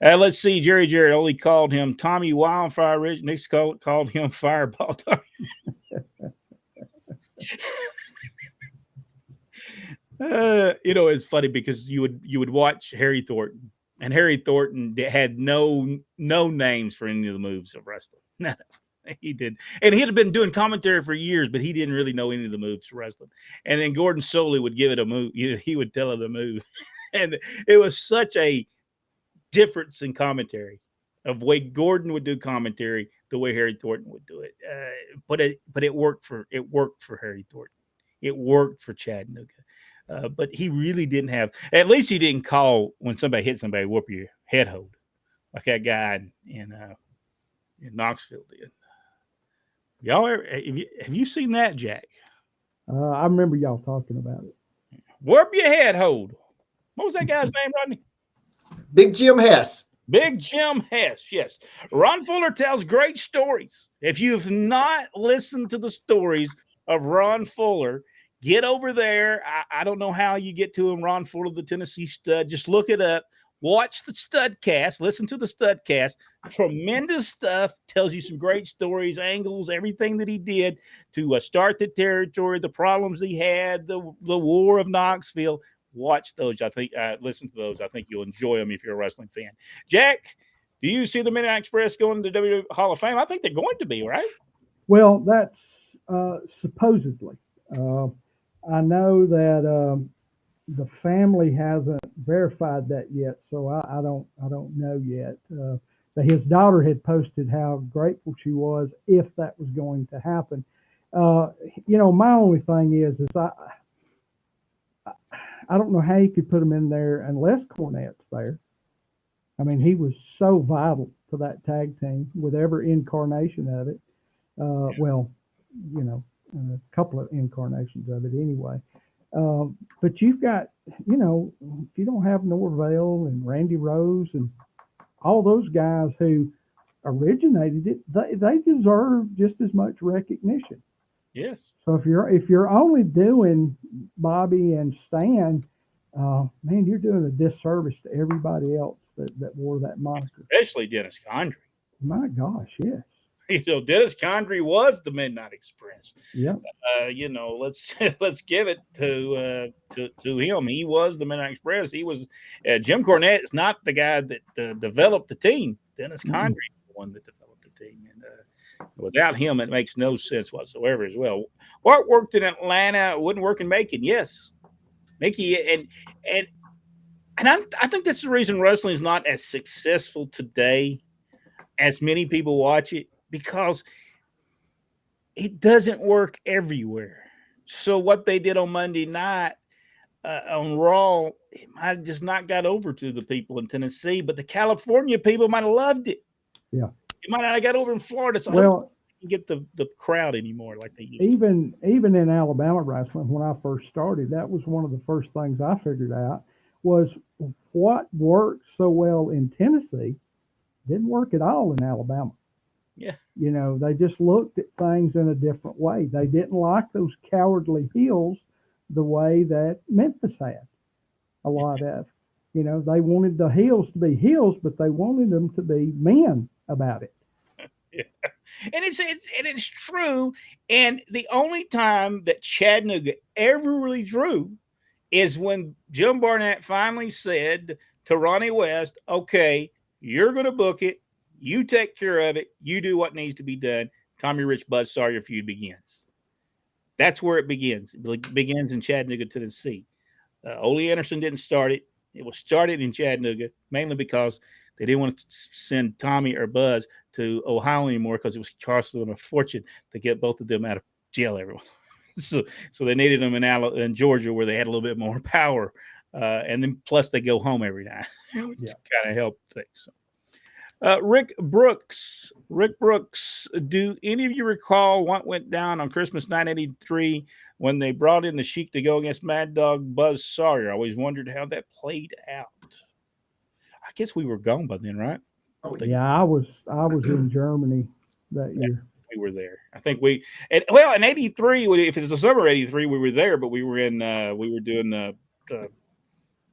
Let's see. Jarrett only called him Tommy Wildfire Rich. Nick's called him Fireball Tommy. It's funny because you would watch Harry Thornton, and Harry Thornton had no names for any of the moves of wrestling. None of them. He did, and he had been doing commentary for years, but he didn't really know any of the moves for wrestling. And then Gordon Soley would give it a move. He would tell her the move, and it was such a difference in commentary of the way Gordon would do commentary, the way Harry Thornton would do it. But it worked for Harry Thornton. It worked for Chattanooga. But he really didn't have. At least he didn't call when somebody hit somebody, whoop your head hold, like that guy in Knoxville did. Y'all have you seen that, Jack? I remember y'all talking about it. Whoop your head hold. What was that guy's name, Rodney? Big Jim Hess. Big Jim Hess, yes. Ron Fuller tells great stories. If you've not listened to the stories of Ron Fuller, get over there. I don't know how you get to him. Ron Fuller, the Tennessee Stud. Just look it up. Watch the Studcast. Listen to the Studcast. Tremendous stuff. Tells you some great stories, angles, everything that he did to start the territory, the problems he had, the War of Knoxville. Watch those. I think listen to those. I think you'll enjoy them if you're a wrestling fan. Jack, do you see the Midnight Express going to the WWE Hall of Fame? I think they're going to be, right? Well, that's supposedly. I know that the family hasn't verified that yet, so I don't know yet. But his daughter had posted how grateful she was if that was going to happen. My only thing is I don't know how you could put him in there unless Cornette's there. I mean, he was so vital to that tag team with every incarnation of it. A couple of incarnations of it anyway. But you've got, if you don't have Norvell and Randy Rose and all those guys who originated it, they deserve just as much recognition. Yes. So if you're only doing Bobby and Stan, man, you're doing a disservice to everybody else that wore that moniker. Especially Dennis Condrey. My gosh, yes. Dennis Condrey was the Midnight Express. Yeah. Let's give it to him. He was the Midnight Express. He was Jim Cornette is not the guy that developed the team. Dennis Condrey is the one that developed the team, and without him, it makes no sense whatsoever. As well, what worked in Atlanta wouldn't work in Macon. Yes, Mickey, and I think that's the reason wrestling is not as successful today as many people watch it, because it doesn't work everywhere. So what they did on Monday night on Raw, it might have just not got over to the people in Tennessee, but the California people might have loved it. Yeah. It might not have got over in Florida, so well, I don't get the crowd anymore like they used to. Even in Alabama wrestling, when I first started, that was one of the first things I figured out was what worked so well in Tennessee didn't work at all in Alabama. Yeah. They just looked at things in a different way. They didn't like those cowardly heels the way that Memphis had a lot of. They wanted the heels to be heels, but they wanted them to be men about it. Yeah. And it's true. And the only time that Chattanooga ever really drew is when Jim Barnett finally said to Ronnie West, okay, you're going to book it. You take care of it. You do what needs to be done. Tommy Rich Buzz Sawyer feud begins. That's where it begins. It begins in Chattanooga, Tennessee. Ole Anderson didn't start it. It was started in Chattanooga, mainly because they didn't want to send Tommy or Buzz to Ohio anymore because it was costing them a fortune to get both of them out of jail everyone. So they needed them in Georgia where they had a little bit more power. And then plus they go home every night, which kind of helped things. So. Rick Brooks, do any of you recall what went down on Christmas 1983 when they brought in the Sheik to go against Mad Dog Buzz Sawyer? I always wondered how that played out. I guess we were gone by then, right? Yeah, I was in Germany that year. We were there. I think in 83, if it's the summer of 83, we were there, but we were doing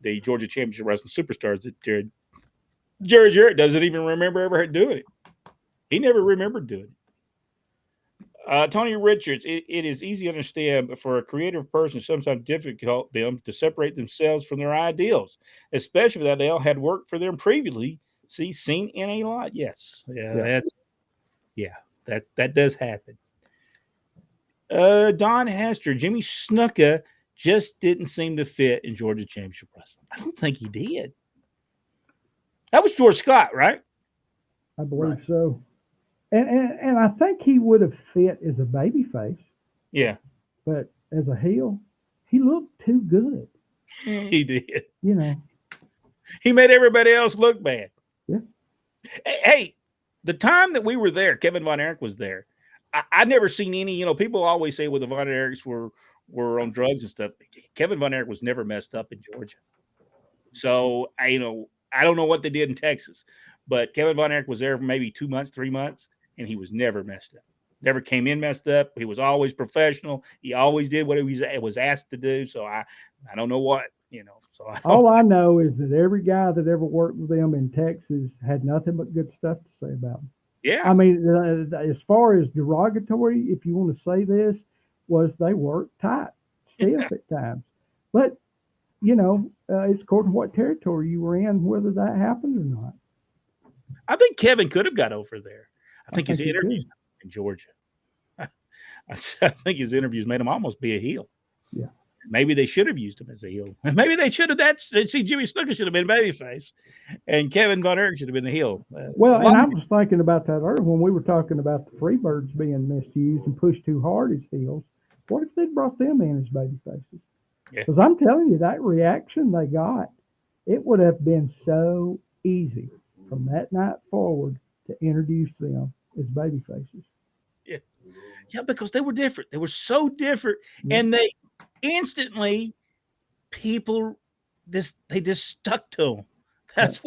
the Georgia Championship Wrestling Superstars that Jarrett doesn't even remember ever doing it. He never remembered doing Tony Richards, it is easy to understand, but for a creative person, it's sometimes difficult them to separate themselves from their ideals, especially that they all had worked for them previously. See, seen in a lot. Yes. That does happen. Don Hester, Jimmy Snuka just didn't seem to fit in Georgia Championship Wrestling. I don't think he did. That was George Scott, right? I believe so. And I think he would have fit as a babyface. Yeah. But as a heel, he looked too good. He did. You know. He made everybody else look bad. Yeah. Hey, the time that we were there, Kevin Von Erich was there. I never seen any, people always say, well, the Von Erichs were on drugs and stuff. Kevin Von Erich was never messed up in Georgia. So, I don't know what they did in Texas, but Kevin Von Erich was there for maybe 2 months, 3 months, and he was never messed up. Never came in messed up. He was always professional. He always did what he was asked to do. So I don't know what, So all I know is that every guy that ever worked with them in Texas had nothing but good stuff to say about them. Yeah. I mean, as far as derogatory, if you want to say this, was they worked tight, stiff at times. But, it's according to what territory you were in, whether that happened or not. I think Kevin could have got over there. I think his interviews in Georgia. I think his interviews made him almost be a heel. Yeah. Maybe they should have used him as a heel. Maybe they should have. Jimmy Snuka should have been babyface, and Kevin Von Erich should have been the heel. Well, and I was thinking about that earlier when we were talking about the Freebirds being misused and pushed too hard as heels. What if they brought them in as babyfaces? Because I'm telling you, that reaction they got, it would have been so easy from that night forward to introduce them as babyfaces. Yeah, because they were different. They were so different, and they instantly people they just stuck to them. That's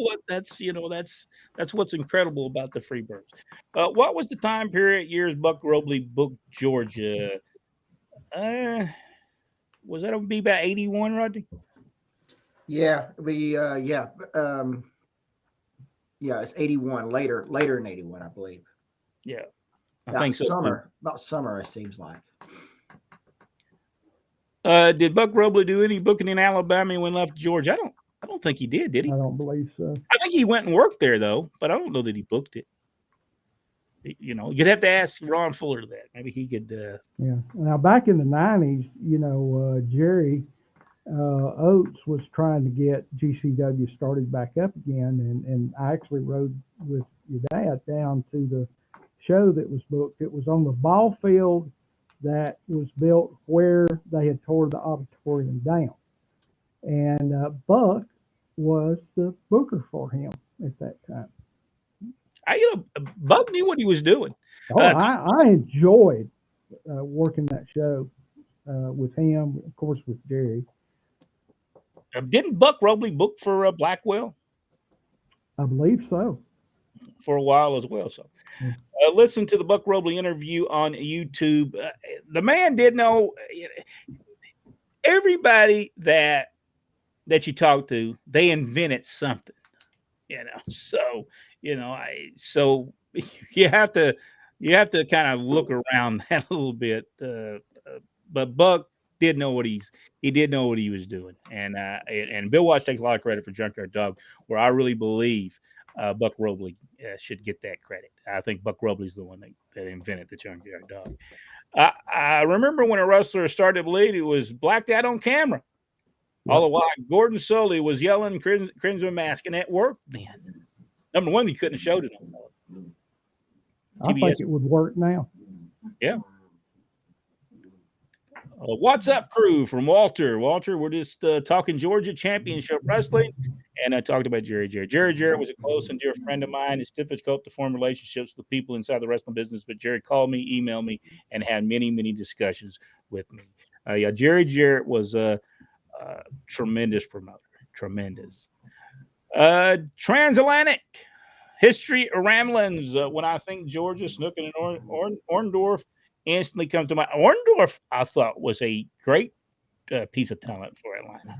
what's incredible about the Freebirds. What was the time period years Buck Robley booked Georgia? Was that be about 81, Rodney? Yeah, it's 81, later in 81, I believe. Yeah. I think so. About summer, it seems like. Did Buck Robley do any booking in Alabama when he left Georgia? I don't think he did he? I don't believe so. I think he went and worked there though, but I don't know that he booked it. You'd have to ask Ron Fuller that. Maybe he could. Yeah. Now back in the 90s, Jerry Oates was trying to get GCW started back up again, and I actually rode with your dad down to the show that was booked. It was on the ball field that was built where they had tore the auditorium down, and Buck was the booker for him at that time. Buck knew what he was doing. I enjoyed working that show with him, of course, with Jerry. Didn't Buck Robley book for Blackwell? I believe so. For a while as well. So listen to the Buck Robley interview on YouTube. The man did know everybody that you talk to, they invented something, so so you have to kind of look around that a little bit. But Buck did know what he was doing, and Bill Watts takes a lot of credit for Junkyard Dog, where I really believe Buck Robley should get that credit. I think Buck Robley's the one that invented the Junkyard Dog. I remember when a wrestler started to bleed, it was blacked out on camera. Yep. All the while, Gordon Sully was yelling Crimson Mask, and it worked then. Number one, he couldn't have showed it on I think it would work now. Yeah. What's up, crew? From Walter. Walter, we're just talking Georgia Championship Wrestling, and I talked about Jerry Jarrett. Jerry Jarrett was a close and dear friend of mine. It's difficult to form relationships with people inside the wrestling business, but Jerry called me, emailed me, and had many, many discussions with me. Jerry Jarrett was a tremendous promoter. Tremendous. Transatlantic history ramblings. When I think Georgia, Snuka, and Orndorff instantly comes to mind. Orndorff, I thought, was a great piece of talent for Atlanta.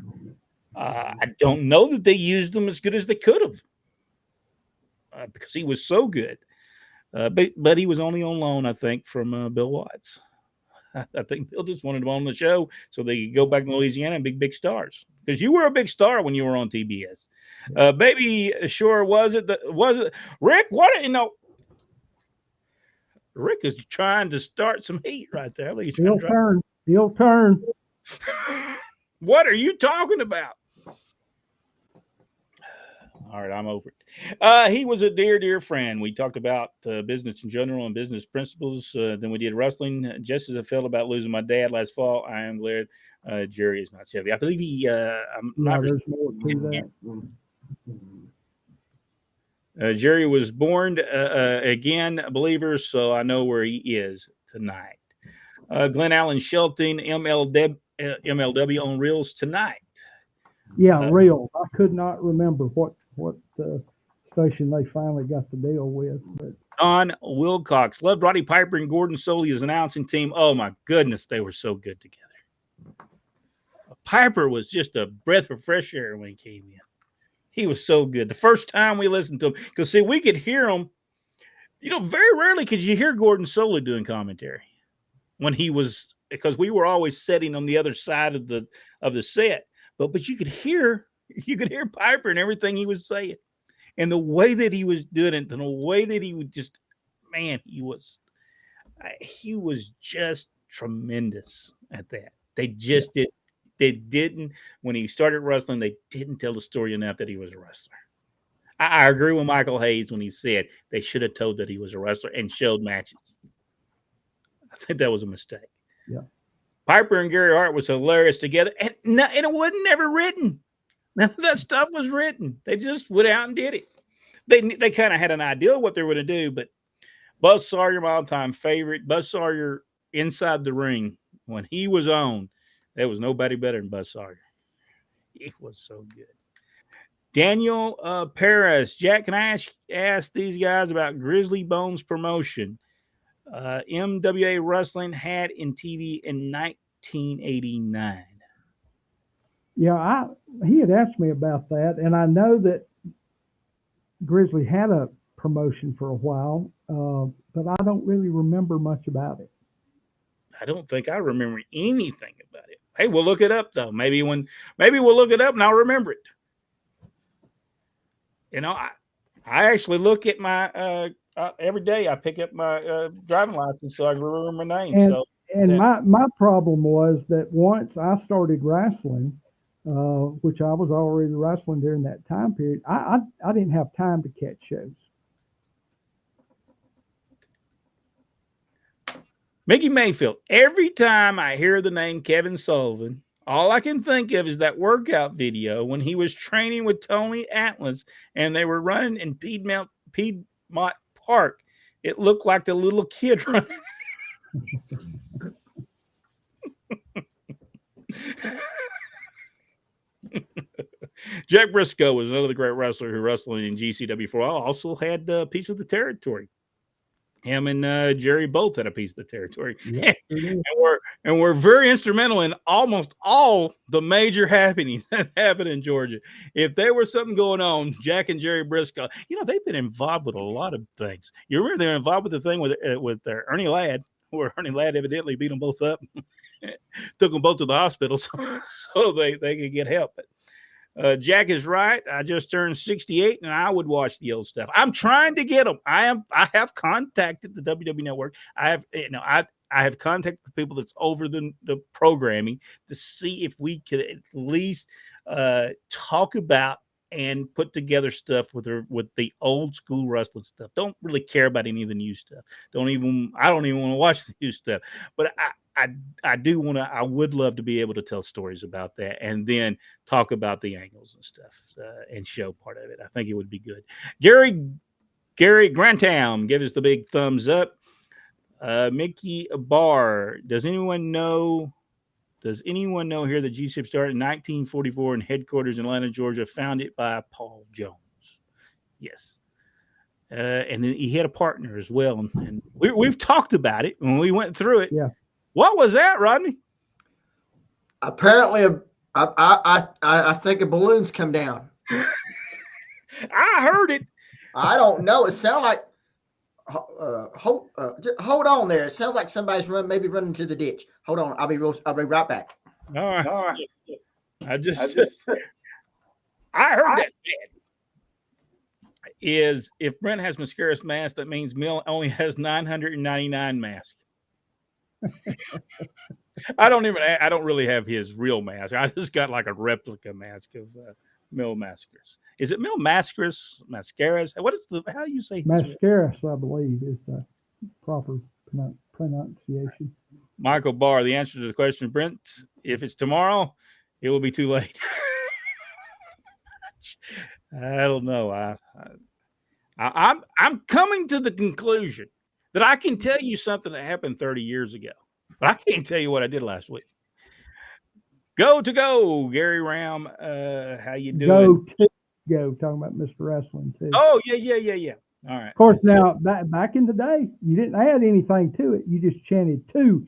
I don't know that they used him as good as they could have because he was so good. But he was only on loan, I think, from Bill Watts. I think Bill just wanted him on the show so they could go back to Louisiana and be big stars. Because you were a big star when you were on TBS. Baby, sure was it? Rick? What? Rick is trying to start some heat right there. He'll turn. What are you talking about? All right, I'm over it. He was a dear friend. We talked about business in general and business principles. Then we did wrestling. Just as I felt about losing my dad last fall, I am glad Jerry is not 70. I believe he. I'm not. There's more to that. Jerry was born again, a believer, so I know where he is tonight. Glenn Allen Shelton, MLW on Reels tonight. Yeah, Reels. I could not remember what station they finally got to deal with. But Don Wilcox. Loved Roddy Piper and Gordon Soley as announcing team. Oh, my goodness, they were so good together. Piper was just a breath of fresh air when he came in. He was so good. The first time we listened to him, because, see, we could hear him. Very rarely could you hear Gordon Soley doing commentary when he was, because we were always sitting on the other side of the set. But you could hear Piper and everything he was saying. And the way that he was doing it, and the way that he would just, man, he was just tremendous at that. They just didn't, when he started wrestling, they didn't tell the story enough that he was a wrestler. I agree with Michael Hayes when he said they should have told that he was a wrestler and showed matches. I think that was a mistake. Yeah. Piper and Gary Hart was hilarious together, and it wasn't never written. None of that stuff was written. They just went out and did it. They kind of had an idea of what they were going to do, but Buzz Sawyer, my all-time favorite, Buzz Sawyer inside the ring, when he was on, there was nobody better than Buzz Sawyer. He was so good. Daniel Perez. Jack, can I ask these guys about Grizzly Bones promotion? MWA Wrestling had in TV in 1989. Yeah, he had asked me about that, and I know that Grizzly had a promotion for a while, but I don't really remember much about it. I don't think I remember anything about it. Hey, we'll look it up though. Maybe we'll look it up and I'll remember it. I actually look at my every day. I pick up my driving license so I can remember my name. And my problem was that once I started wrestling, which I was already wrestling during that time period, I didn't have time to catch shows. Mickey Mayfield. Every time I hear the name Kevin Sullivan, all I can think of is that workout video when he was training with Tony Atlas and they were running in Piedmont Park. It looked like the little kid running. Jack Briscoe was another great wrestler who wrestled in GCW for a while. Also had a piece of the territory. Him and Jerry both had a piece of the territory. Yeah. and we're very instrumental in almost all the major happenings that happened in Georgia. If there was something going on, Jack and Jerry Briscoe, they've been involved with a lot of things. You remember they're involved with the thing with Ernie Ladd, where Ernie Ladd evidently beat them both up, took them both to the hospital so they could get help. But Jack is right. I just turned 68, and I would watch the old stuff. I'm trying to get them. I have contacted the WWE Network. I have contacted people that's over the programming to see if we could at least talk about and put together stuff with the old school wrestling stuff. Don't really care about any of the new stuff. I don't even want to watch the new stuff. But I do want to. I would love to be able to tell stories about that and then talk about the angles and stuff and show part of it. I think it would be good. Gary Grantham gave us the big thumbs up. Mickey Barr. Does anyone know here that GCIP started in 1944 in headquarters in Atlanta, Georgia, founded by Paul Jones? Yes. And then he had a partner as well. And we've talked about it when we went through it. Yeah. What was that, Rodney? Apparently, I think a balloon's come down. I heard it. I don't know. It sounded like hold on there. It sounds like somebody's maybe running to the ditch. Hold on. I'll be right back. All right. All right. I heard that is if Brent has Mascaras mask, that means Mill only has 999 masks. I don't really have his real mask. I just got like a replica mask of Mill Mascaras. Is it Mill Mascaras? What is how you say Mascaras? I believe is the proper pronunciation. Michael Barr, the answer to the question, Brent, if it's tomorrow, it will be too late. I don't know. I'm coming to the conclusion that I can tell you something that happened 30 years ago, but I can't tell you what I did last week. Go, Gary Ram. How you doing? Go. Talking about Mr. Wrestling too. Oh yeah. All right. Of course, now back in the day, you didn't add anything to it. You just chanted two.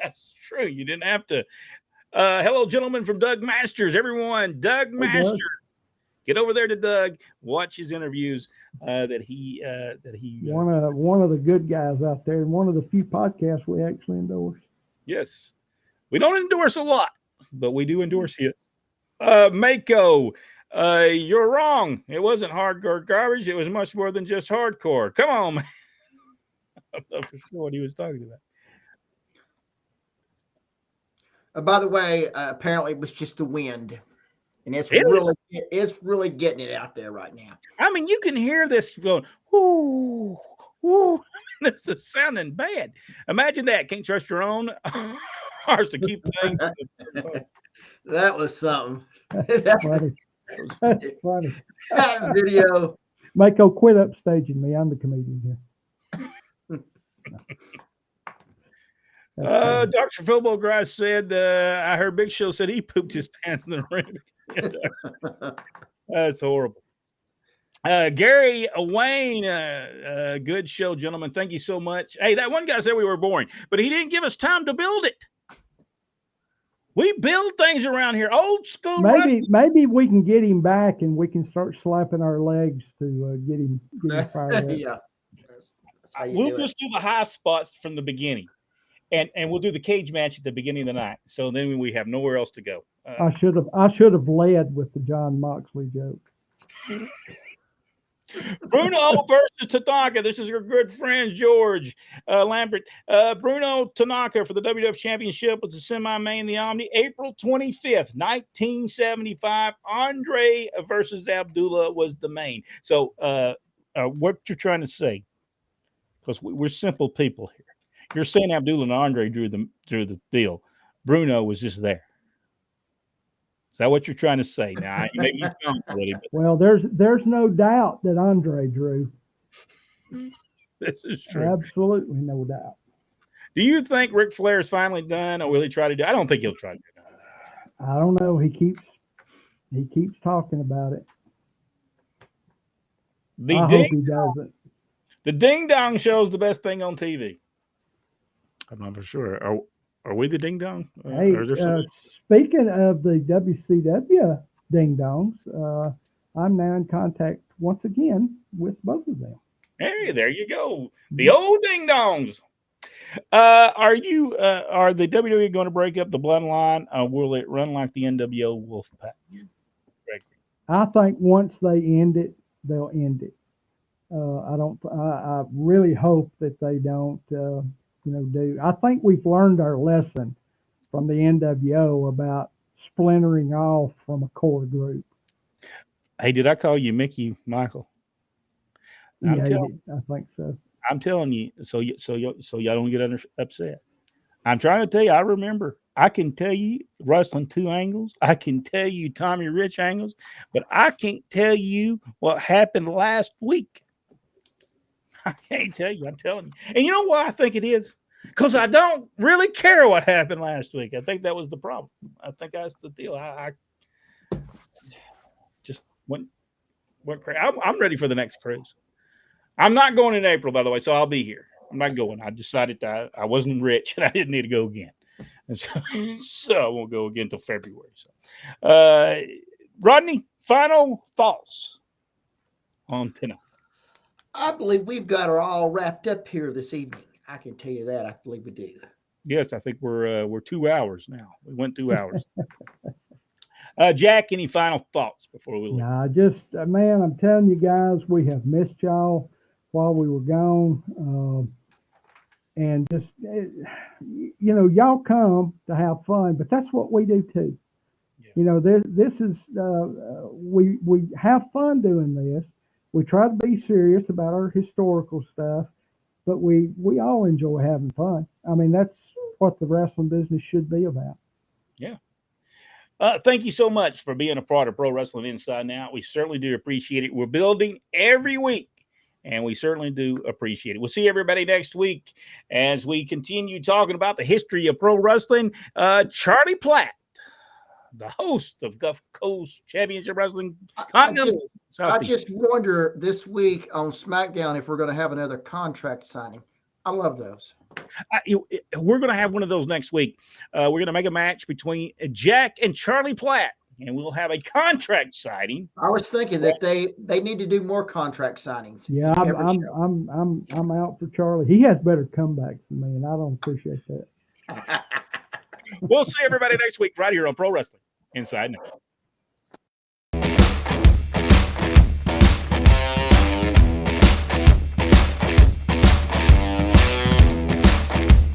That's true. You didn't have to. Hello, gentlemen from Doug Masters. Everyone, Doug Masters. Doug. Get over there to Doug. Watch his interviews. That he one of the good guys out there, and one of the few podcasts we actually endorse. Yes, we don't endorse a lot, but we do endorse it. Mako, you're wrong. It wasn't hardcore garbage. It was much more than just hardcore. Come on, man. I don't know for sure what he was talking about. By the way, apparently it was just the wind, and it's really getting it out there right now. I mean, you can hear this going, whoo, whoo. This is sounding bad. Imagine that. Can't trust your own ours to keep things. That was something. That's funny. That's funny. That video. Mako, quit upstaging me. I'm the comedian here. Dr. Philbo Grice said, I heard Big Show said he pooped his pants in the ring. That's horrible. Gary Wayne, good show, gentlemen. Thank you so much. Hey, that one guy said we were boring, but he didn't give us time to build it. We build things around here. Old school. Maybe we can get him back and we can start slapping our legs to get him fired up. Yeah. That's how we'll just do the high spots from the beginning. And we'll do the cage match at the beginning of the night. So then we have nowhere else to go. I should have led with the John Moxley joke. Bruno versus Tanaka. This is your good friend George Lambert. Bruno Tanaka for the WWF Championship was the semi-main, the Omni, April 25th, 1975. Andre versus Abdullah was the main. So what you're trying to say, because we're simple people here. You're saying Abdullah and Andre drew the deal. Bruno was just there. Is that what you're trying to say? Now, maybe he's gone already. Well, there's no doubt that Andre drew. This is true. Absolutely no doubt. Do you think Ric Flair is finally done, or will he try to do? I don't think he'll try to do it. I don't know. He keeps talking about it. I hope he doesn't. The Ding Dong Show is the best thing on TV. I'm not for sure. Are we the Ding Dong? Hey, speaking of the WCW Ding Dongs, I'm now in contact once again with both of them. Hey, there you go. The old Ding Dongs. Are the WWE going to break up the bloodline? Will it run like the NWO Wolfpack? I think once they end it, they'll end it. I really hope that they don't. Do. I think we've learned our lesson from the NWO about splintering off from a core group. Hey, did I call you Mickey, Michael? I think so. I'm telling you, so y'all don't get upset. I'm trying to tell you. I remember. I can tell you Wrestling 2 angles. I can tell you Tommy Rich angles, but I can't tell you what happened last week. I can't tell you. I'm telling you. And you know why I think it is? Because I don't really care what happened last week. I think that was the problem. I think that's the deal. I just went crazy. I'm ready for the next cruise. I'm not going in April, by the way, so I'll be here. I'm not going. I decided that I wasn't rich and I didn't need to go again. And so I won't go again until February. So, Rodney, final thoughts on tonight. I believe we've got her all wrapped up here this evening. I can tell you that. I believe we do. Yes, I think we're 2 hours now. We went 2 hours. Jack, any final thoughts before we leave? Nah, just man, I'm telling you guys, we have missed y'all while we were gone, and just y'all come to have fun, but that's what we do too. Yeah. This is we have fun doing this. We try to be serious about our historical stuff, but we all enjoy having fun. I mean, that's what the wrestling business should be about. Yeah. Thank you so much for being a part of Pro Wrestling Inside and Out. We certainly do appreciate it. We're building every week, and we certainly do appreciate it. We'll see everybody next week as we continue talking about the history of pro wrestling. Charlie Platt, the host of Gulf Coast Championship Wrestling Continental. I just wonder this week on SmackDown if we're going to have another contract signing. I love those. We're going to have one of those next week. We're going to make a match between Jack and Charlie Platt, and we'll have a contract signing. I was thinking that they need to do more contract signings. Yeah, I'm out for Charlie. He has better comebacks than me, and I don't appreciate that. We'll see everybody next week right here on Pro Wrestling Inside and Out.